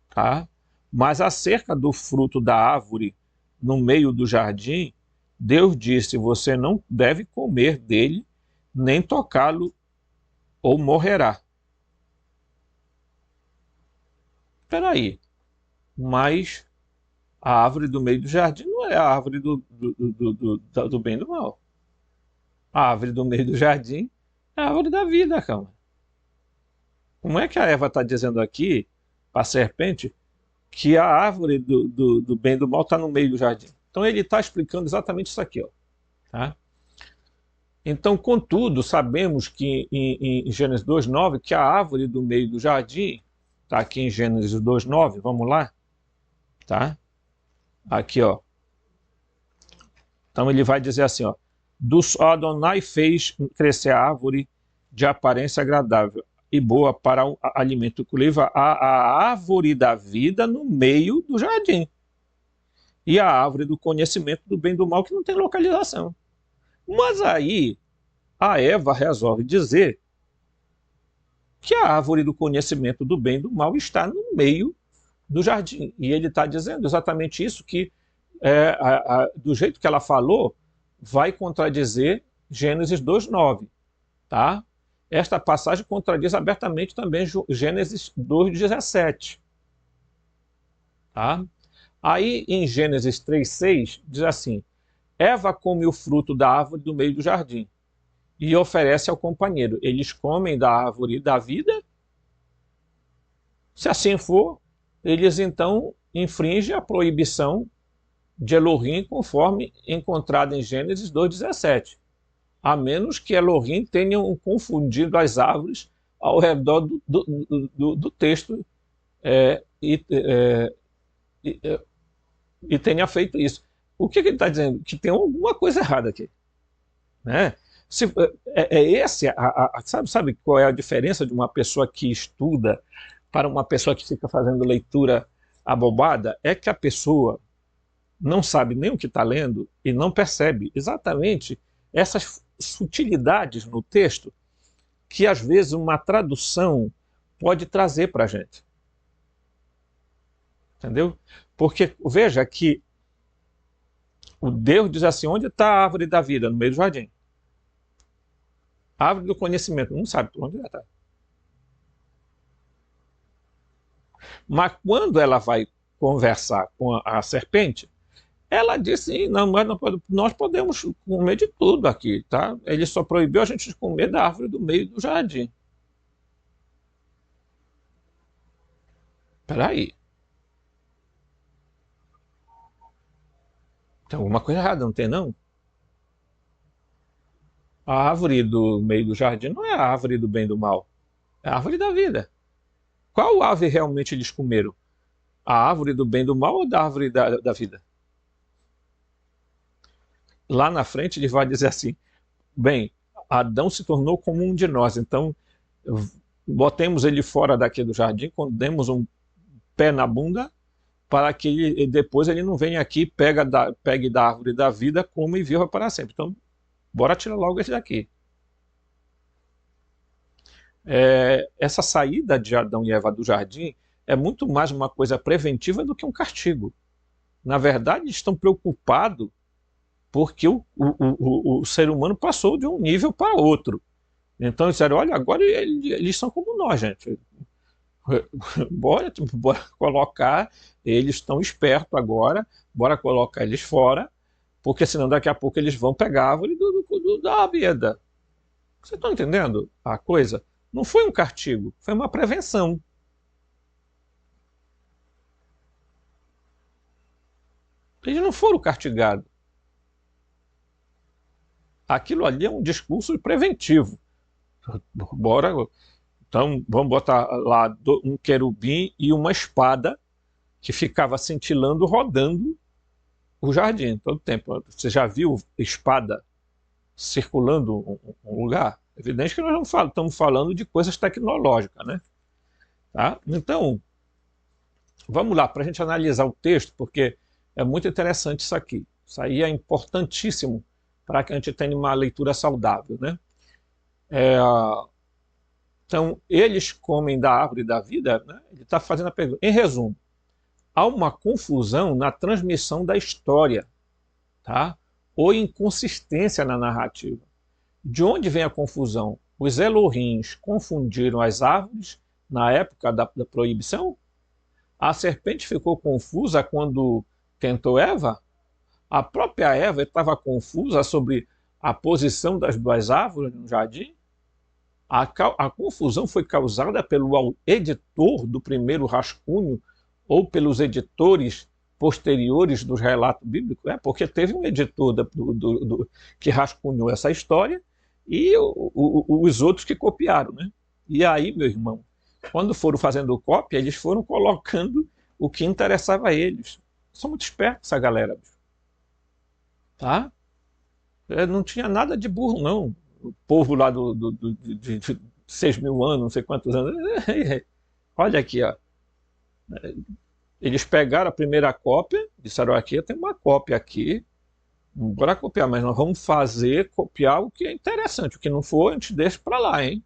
Speaker 1: tá? Mas acerca do fruto da árvore no meio do jardim, Deus disse: você não deve comer dele, nem tocá-lo, ou morrerá. Espera aí, mas a árvore do meio do jardim não é a árvore do bem e do mal. A árvore do meio do jardim é a árvore da vida, calma. Como é que a Eva está dizendo aqui, para a serpente, que a árvore do bem e do mal está no meio do jardim? Então ele está explicando exatamente isso aqui, ó, tá? Então, contudo, sabemos que em Gênesis 2:9, que a árvore do meio do jardim, está aqui em Gênesis 2:9, vamos lá, tá? Aqui, ó. Então ele vai dizer assim, ó: Adonai fez crescer a árvore de aparência agradável e boa para o alimento, que leva a árvore da vida no meio do jardim, e a árvore do conhecimento do bem e do mal, que não tem localização. Mas aí a Eva resolve dizer que a árvore do conhecimento do bem e do mal está no meio do jardim. E ele está dizendo exatamente isso, que do jeito que ela falou, vai contradizer Gênesis 2:9, tá? Esta passagem contradiz abertamente também Gênesis 2:17, tá? Aí em Gênesis 3:6 diz assim: Eva come o fruto da árvore do meio do jardim e oferece ao companheiro. Eles comem da árvore da vida? Se assim for, eles então infringem a proibição de Elohim, conforme encontrado em Gênesis 2:17, a menos que Elohim tenham confundido as árvores ao redor do texto e tenha feito isso. O que ele está dizendo? Que tem alguma coisa errada aqui, né? Sabe qual é a diferença de uma pessoa que estuda para uma pessoa que fica fazendo leitura abobada? É que a pessoa não sabe nem o que está lendo e não percebe exatamente essas sutilidades no texto que às vezes uma tradução pode trazer para a gente. Entendeu? Porque veja que o Deus diz assim: onde está a árvore da vida? No meio do jardim. A árvore do conhecimento, não sabe por onde ela está. Mas quando ela vai conversar com a serpente, ela disse: não, mas nós podemos comer de tudo aqui, tá? Ele só proibiu a gente de comer da árvore do meio do jardim. Espera aí. Tem alguma coisa errada, não tem não? A árvore do meio do jardim não é a árvore do bem e do mal. É a árvore da vida. Qual árvore realmente eles comeram? A árvore do bem e do mal ou da árvore da vida? Lá na frente ele vai dizer assim: bem, Adão se tornou como um de nós, então botemos ele fora daqui do jardim, quando demos um pé na bunda, para que depois ele não venha aqui, pegue da árvore da vida, coma e viva para sempre. Então, bora tirar logo esse daqui. Essa saída de Adão e Eva do jardim é muito mais uma coisa preventiva do que um castigo. Na verdade, estão preocupados porque o ser humano passou de um nível para outro. Então eles disseram, olha, agora eles são como nós, gente. Bora colocar, eles estão espertos agora, bora colocar eles fora, porque senão daqui a pouco eles vão pegar a árvore da vida. Vocês estão entendendo a coisa? Não foi um castigo, foi uma prevenção. Eles não foram castigados. Aquilo ali é um discurso preventivo. Bora, então vamos botar lá um querubim e uma espada que ficava cintilando, rodando o jardim todo o tempo. Você já viu espada circulando um lugar? É evidente que nós não estamos falando de coisas tecnológicas, né? Tá? Então, vamos lá, para a gente analisar o texto, porque é muito interessante isso aqui. Isso aí é importantíssimo para que a gente tenha uma leitura saudável, né? Então, eles comem da árvore da vida, né? Ele está fazendo a pergunta. Em resumo, há uma confusão na transmissão da história, tá? Ou inconsistência na narrativa. De onde vem a confusão? Os Elohims confundiram as árvores na época da proibição? A serpente ficou confusa quando tentou Eva? A própria Eva estava confusa sobre a posição das duas árvores no jardim? A confusão foi causada pelo editor do primeiro rascunho ou pelos editores posteriores dos relatos bíblicos? Porque teve um editor que rascunhou essa história e os outros que copiaram, né? E aí, meu irmão, quando foram fazendo cópia, eles foram colocando o que interessava a eles. São muito espertos essa galera, tá? Não tinha nada de burro, não. O povo lá de 6.000 anos, não sei quantos anos. Olha aqui, ó. Eles pegaram a primeira cópia, disseram aqui, tem uma cópia aqui, bora copiar, mas nós vamos copiar o que é interessante. O que não for, a gente deixa para lá, hein?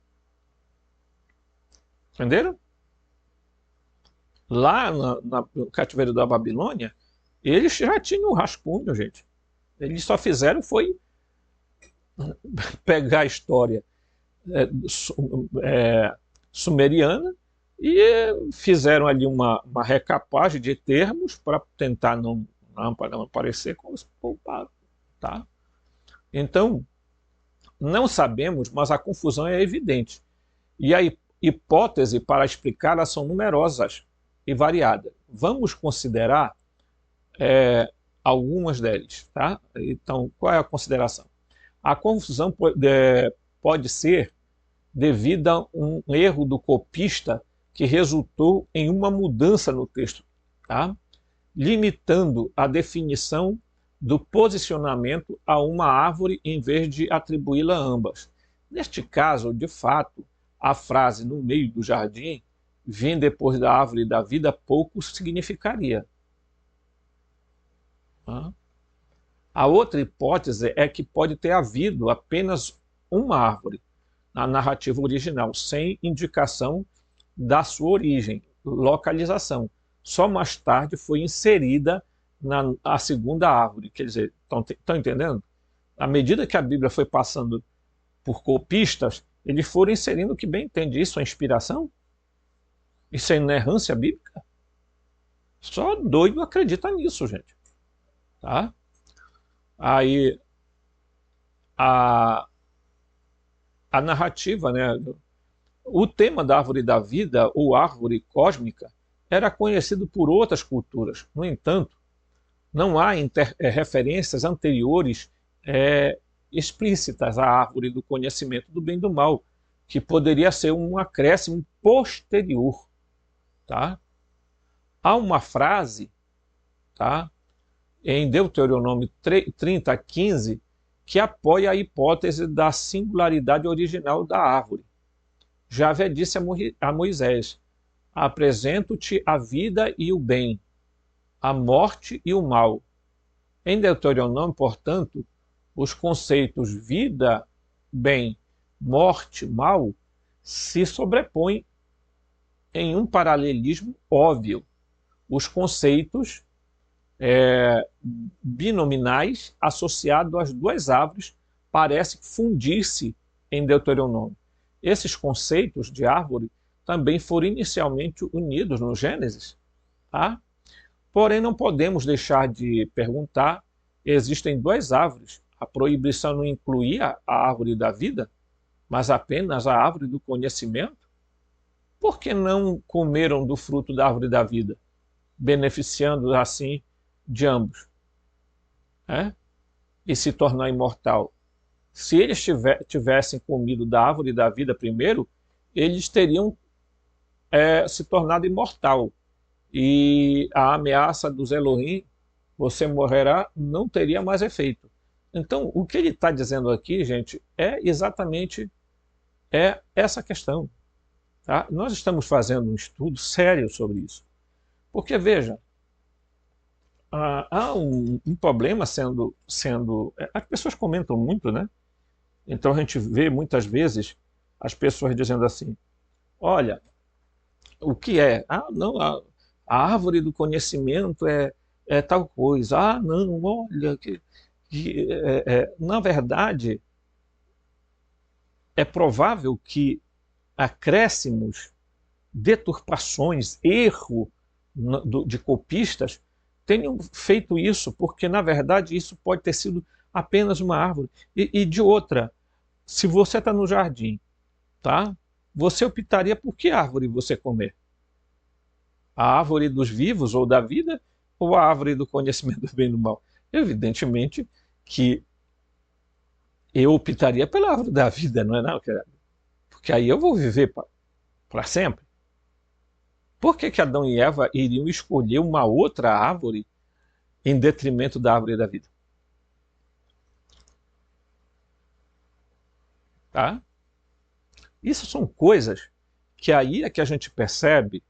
Speaker 1: Entenderam? Lá no cativeiro da Babilônia, eles já tinham o rascunho, gente. Eles só fizeram foi pegar a história sumeriana e fizeram ali uma recapagem de termos para tentar não aparecer como se pouparam, tá? Então, não sabemos, mas a confusão é evidente. E a hipótese para explicá-la são numerosas e variadas. Vamos considerar algumas delas, tá? Então, qual é a consideração? A confusão pode ser devido a um erro do copista que resultou em uma mudança no texto, tá? Limitando a definição do posicionamento a uma árvore em vez de atribuí-la a ambas. Neste caso, de fato, a frase no meio do jardim, vem depois da árvore da vida, pouco significaria. Tá? A outra hipótese é que pode ter havido apenas uma árvore na narrativa original, sem indicação da sua origem, localização. Só mais tarde foi inserida a segunda árvore. Quer dizer, estão entendendo? À medida que a Bíblia foi passando por copistas, eles foram inserindo o que bem entende. Isso é inspiração? Isso é inerrância bíblica? Só doido acredita nisso, gente. Tá? Aí a narrativa, né? O tema da árvore da vida, ou árvore cósmica, era conhecido por outras culturas. No entanto, não há referências anteriores explícitas à árvore do conhecimento do bem e do mal, que poderia ser um acréscimo posterior. Tá? Há uma frase, tá, em Deuteronômio 30:15, que apoia a hipótese da singularidade original da árvore. Javé disse a Moisés: apresento-te a vida e o bem, a morte e o mal. Em Deuteronômio, portanto, os conceitos vida, bem, morte, mal se sobrepõem em um paralelismo óbvio. Os conceitos binominais associados às duas árvores parecem fundir-se em Deuteronômio. esses conceitos de árvore também foram inicialmente unidos no Gênesis, tá? Porém, não podemos deixar de perguntar, existem duas árvores. A proibição não incluía a árvore da vida, mas apenas a árvore do conhecimento? Por que não comeram do fruto da árvore da vida, beneficiando assim de ambos, né? E se tornar imortal? Se eles tivessem comido da árvore da vida primeiro, eles teriam se tornado imortal. E a ameaça dos Elohim, você morrerá, não teria mais efeito. Então, o que ele está dizendo aqui, gente, é exatamente essa questão. Tá? Nós estamos fazendo um estudo sério sobre isso. Porque, veja, há um problema sendo... As pessoas comentam muito, né? Então a gente vê muitas vezes as pessoas dizendo assim, olha, o que é? Ah, não, a árvore do conhecimento é tal coisa. Ah, não, olha, na verdade, é provável que acréscimos, deturpações, erro de copistas tenham feito isso, porque, na verdade, isso pode ter sido apenas uma árvore. E de outra, se você está no jardim, tá? Você optaria por que árvore você comer? A árvore dos vivos ou da vida ou a árvore do conhecimento do bem e do mal? Evidentemente que eu optaria pela árvore da vida, não é não? Porque aí eu vou viver para sempre. Por que Adão e Eva iriam escolher uma outra árvore em detrimento da árvore da vida? Tá? Isso são coisas que aí é que a gente percebe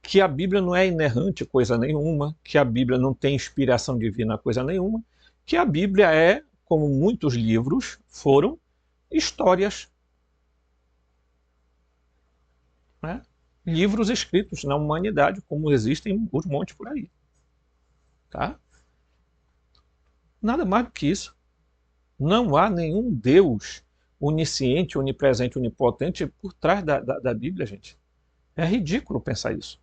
Speaker 1: que a Bíblia não é inerrante coisa nenhuma, que a Bíblia não tem inspiração divina coisa nenhuma, que a Bíblia é, como muitos livros foram, histórias, né? Livros escritos na humanidade, como existem os montes por aí. Tá? Nada mais do que isso. Não há nenhum Deus onisciente, onipresente, onipotente por trás da Bíblia, gente. É ridículo pensar isso.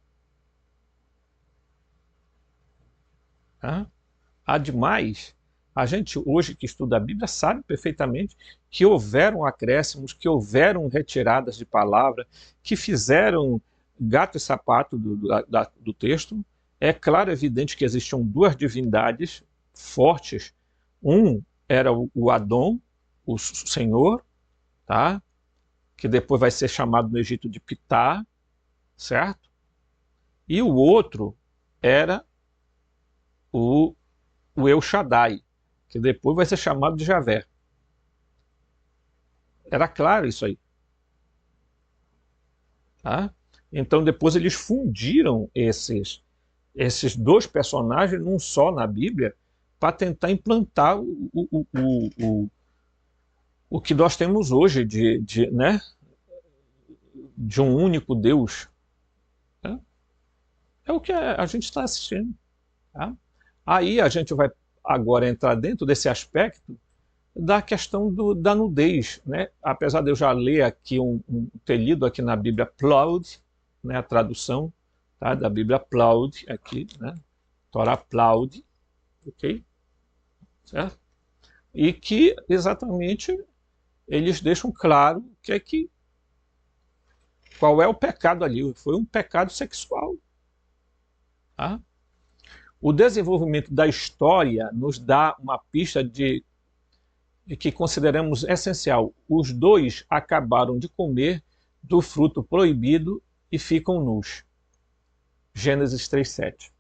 Speaker 1: Tá? Ademais, a gente hoje que estuda a Bíblia sabe perfeitamente que houveram acréscimos, que houveram retiradas de palavra, que fizeram gato e sapato do texto. É claro, evidente que existiam duas divindades fortes. Um era o Adão, o Senhor, tá? Que depois vai ser chamado no Egito de Ptah, certo? E o outro era o El Shaddai, que depois vai ser chamado de Javé. Era claro isso aí. Tá? Então depois eles fundiram esses dois personagens num só na Bíblia para tentar implantar o que nós temos hoje né, de um único Deus. Né? É o que a gente está assistindo. Tá? Aí a gente vai agora entrar dentro desse aspecto da questão da nudez. Né? Apesar de eu já ler aqui, ter lido aqui na Bíblia Plaud, né, a tradução, tá, da Bíblia Plaud, aqui, né, Torá Plaud, ok? Certo? E que exatamente eles deixam claro qual é o pecado ali. Foi um pecado sexual. Tá? O desenvolvimento da história nos dá uma pista de que consideramos essencial. Os dois acabaram de comer do fruto proibido e ficam nus. Gênesis 3:7.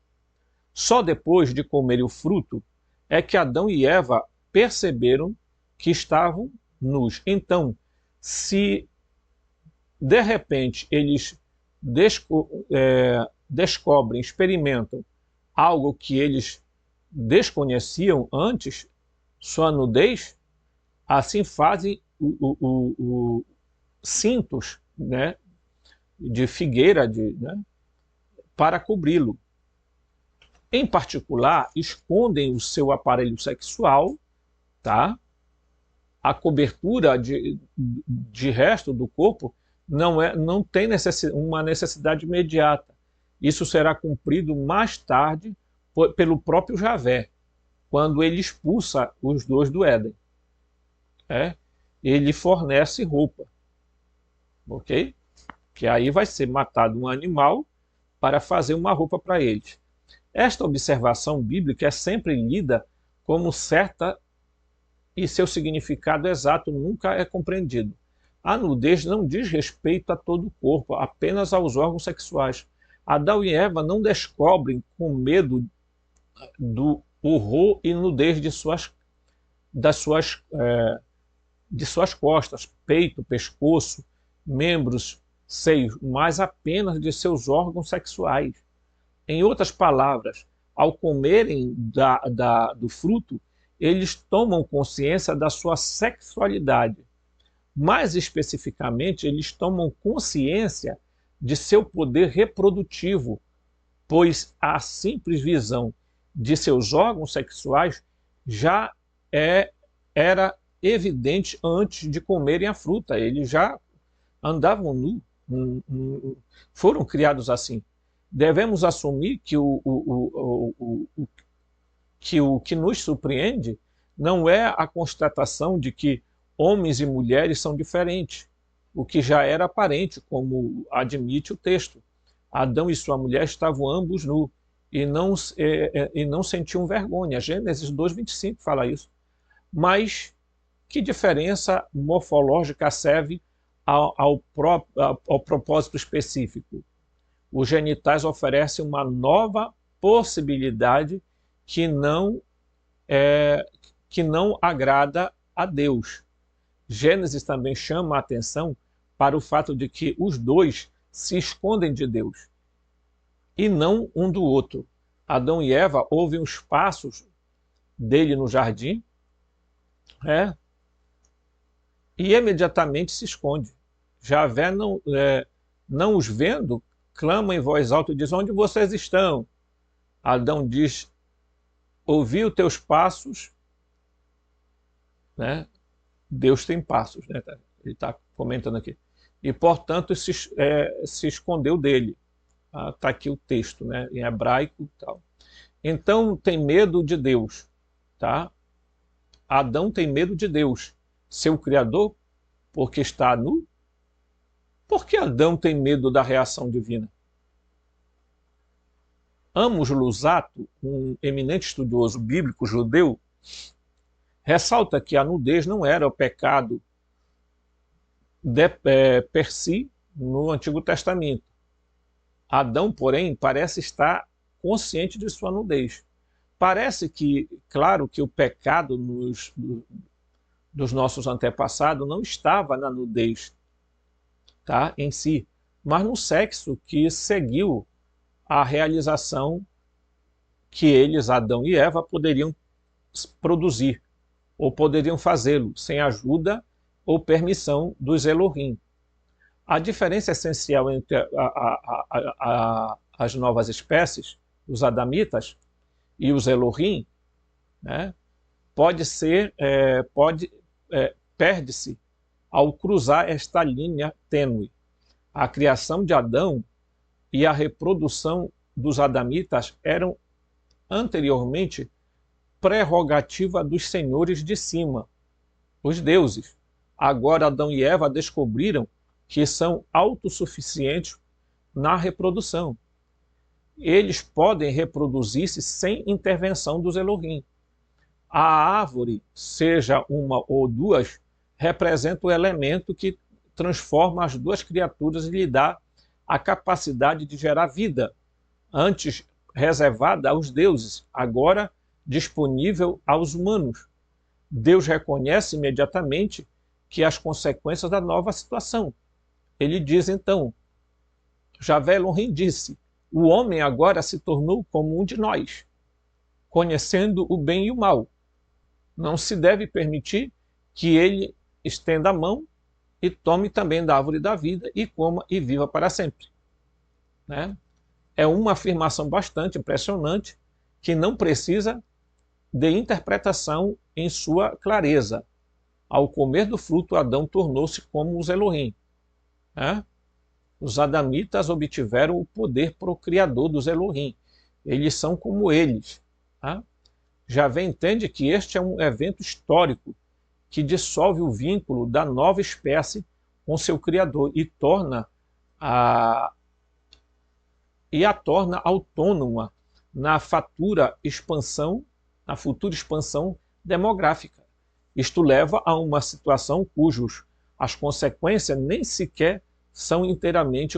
Speaker 1: Só depois de comerem o fruto é que Adão e Eva perceberam que estavam nus. Então, se de repente eles descobrem, experimentam algo que eles desconheciam antes, sua nudez, assim fazem cintos, né, de figueira, né, para cobri-lo. Em particular, escondem o seu aparelho sexual, tá? a cobertura de resto do corpo não tem uma necessidade imediata. Isso será cumprido mais tarde pelo próprio Javé, quando ele expulsa os dois do Éden. Ele fornece roupa, ok? Que aí vai ser matado um animal para fazer uma roupa para eles. Esta observação bíblica é sempre lida como certa e seu significado exato nunca é compreendido. A nudez não diz respeito a todo o corpo, apenas aos órgãos sexuais. Adão e Eva não descobrem com medo do horror e nudez de suas costas, peito, pescoço, membros, seios, mas apenas de seus órgãos sexuais. Em outras palavras, ao comerem do fruto, eles tomam consciência da sua sexualidade. Mais especificamente, eles tomam consciência de seu poder reprodutivo, pois a simples visão de seus órgãos sexuais já era evidente antes de comerem a fruta. Eles já andavam nus, foram criados assim. Devemos assumir que o que nos surpreende não é a constatação de que homens e mulheres são diferentes, o que já era aparente, como admite o texto. Adão e sua mulher estavam ambos nus e não sentiam vergonha. Gênesis 2:25 fala isso. Mas que diferença morfológica serve ao propósito específico? Os genitais oferecem uma nova possibilidade que não agrada a Deus. Gênesis também chama a atenção para o fato de que os dois se escondem de Deus e não um do outro. Adão e Eva ouvem os passos dele no jardim, e imediatamente se esconde. Javé, não os vendo, clama em voz alta e diz: onde vocês estão? Adão diz: ouvi os teus passos, Deus tem passos, ele está comentando aqui, e portanto se escondeu dele. Está aqui o texto, em hebraico e tal. Então tem medo de Deus, tá? Adão tem medo de Deus, seu Criador, porque está nu. Por que Adão tem medo da reação divina? Amos Luzzatto, um eminente estudioso bíblico judeu, ressalta que a nudez não era o pecado per si no Antigo Testamento. Adão, porém, parece estar consciente de sua nudez. Parece que, claro, que o pecado dos nossos antepassados não estava na nudez, em si, mas no sexo que seguiu a realização que eles, Adão e Eva, poderiam produzir, ou poderiam fazê-lo, sem ajuda ou permissão dos Elohim. A diferença essencial entre as novas espécies, os adamitas e os Elohim, perde-se ao cruzar esta linha tênue. A criação de Adão e a reprodução dos adamitas eram anteriormente prerrogativa dos senhores de cima, os deuses. Agora Adão e Eva descobriram que são autossuficientes na reprodução. Eles podem reproduzir-se sem intervenção dos Elohim. A árvore, seja uma ou duas, representa o elemento que transforma as duas criaturas e lhe dá a capacidade de gerar vida, antes reservada aos deuses, agora disponível aos humanos. Deus reconhece imediatamente que as consequências da nova situação. Ele diz então, Javé Elohim disse: o homem agora se tornou como um de nós, conhecendo o bem e o mal. Não se deve permitir que ele estenda a mão e tome também da árvore da vida e coma e viva para sempre. É uma afirmação bastante impressionante que não precisa de interpretação em sua clareza. Ao comer do fruto, Adão tornou-se como os Elohim. Né? Os adamitas obtiveram o poder procriador dos Elohim. Eles são como eles. Tá? Javé entende que este é um evento histórico que dissolve o vínculo da nova espécie com seu criador e a torna autônoma na futura expansão demográfica. Isto leva a uma situação as consequências nem sequer são inteiramente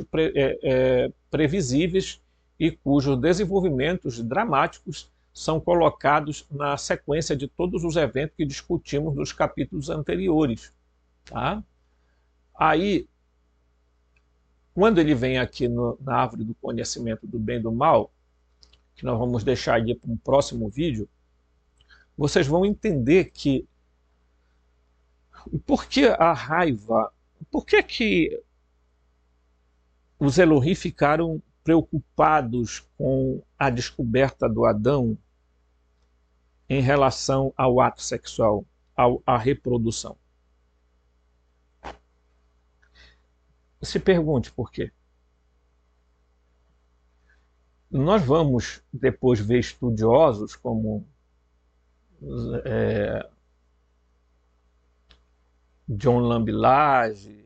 Speaker 1: previsíveis e cujos desenvolvimentos dramáticos são colocados na sequência de todos os eventos que discutimos nos capítulos anteriores. Tá? Aí, quando ele vem aqui na árvore do conhecimento do bem e do mal, que nós vamos deixar aí para um próximo vídeo, vocês vão entender que por que a raiva, por que os Elohim ficaram preocupados com a descoberta do Adão em relação ao ato sexual, à reprodução. Se pergunte por quê. Nós vamos depois ver estudiosos como John Lambilage,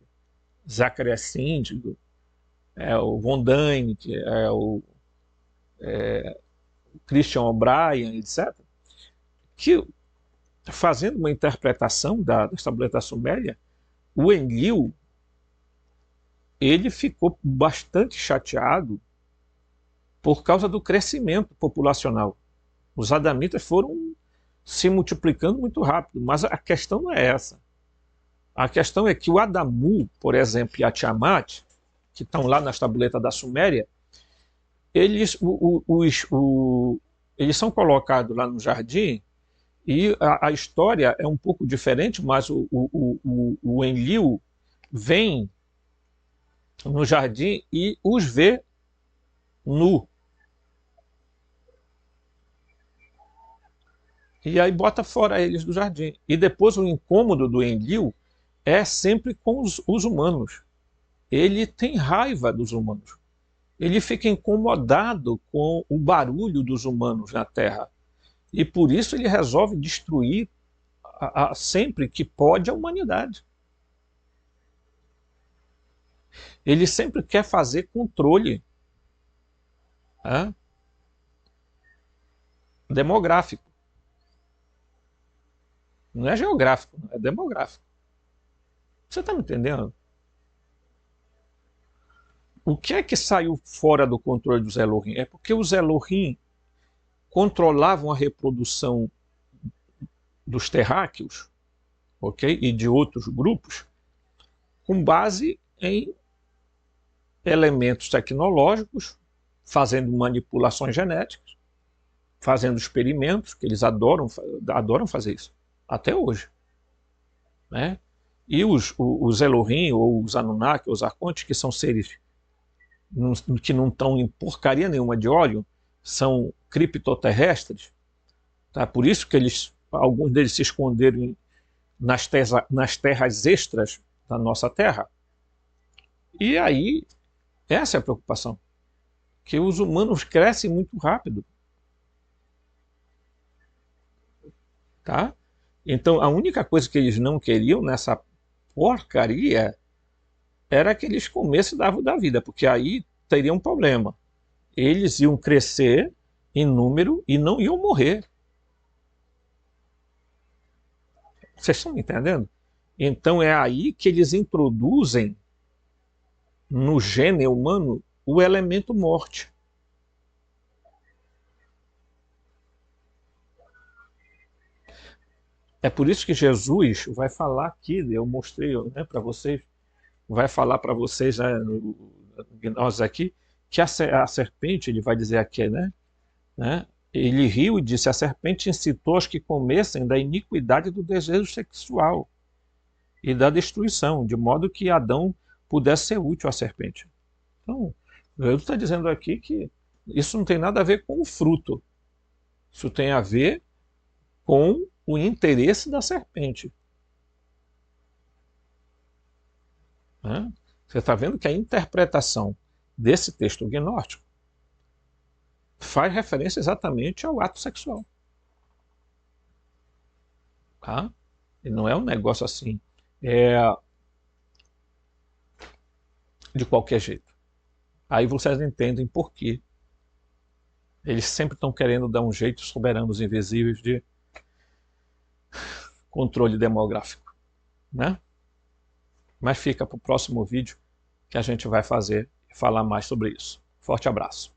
Speaker 1: Zacharias Síndigo, o Von Däniken, o Christian O'Brien, etc., que, fazendo uma interpretação das tabuletas da Suméria, o Enlil ele ficou bastante chateado por causa do crescimento populacional. Os adamitas foram se multiplicando muito rápido, mas a questão não é essa. A questão é que o Adamu, por exemplo, e a Tiamat, que estão lá nas tabuletas da Suméria, eles são colocados lá no jardim, e a história é um pouco diferente, mas o Enlil vem no jardim e os vê nu. E aí bota fora eles do jardim. E depois o incômodo do Enlil é sempre com os humanos. Ele tem raiva dos humanos. Ele fica incomodado com o barulho dos humanos na Terra. E por isso ele resolve destruir sempre que pode a humanidade. Ele sempre quer fazer controle demográfico. Não é geográfico, é demográfico. Você está me entendendo? O que é que saiu fora do controle dos Elohim? É porque os Elohim controlavam a reprodução dos terráqueos, ok? E de outros grupos, com base em elementos tecnológicos, fazendo manipulações genéticas, fazendo experimentos, que eles adoram fazer isso, até hoje. Né? E os Elohim, ou os Anunnaki, ou os Arcontes, que são seres que não estão em porcaria nenhuma de óleo, são criptoterrestres, tá? Por isso que alguns deles se esconderam nas terras extras da nossa Terra. E aí, essa é a preocupação, que os humanos crescem muito rápido. Tá? Então, a única coisa que eles não queriam nessa porcaria era que eles comessem da árvore da vida, porque aí teria um problema. Eles iam crescer em número e não iam morrer. Vocês estão me entendendo? Então é aí que eles introduzem no gene humano o elemento morte. É por isso que Jesus vai falar aqui, eu mostrei, né, para vocês, vai falar para vocês, né, nós aqui, que a serpente, ele vai dizer aqui, né, ele riu e disse: a serpente incitou os que comessem da iniquidade do desejo sexual e da destruição, de modo que Adão pudesse ser útil à serpente. Então, Deus está dizendo aqui que isso não tem nada a ver com o fruto. Isso tem a ver com o interesse da serpente. Né? Você está vendo que a interpretação desse texto gnóstico faz referência exatamente ao ato sexual. Tá? E não é um negócio assim, é, de qualquer jeito. Aí vocês entendem por que eles sempre estão querendo dar um jeito soberanos invisíveis de controle demográfico. Né? Mas fica para o próximo vídeo que a gente vai falar mais sobre isso. Forte abraço.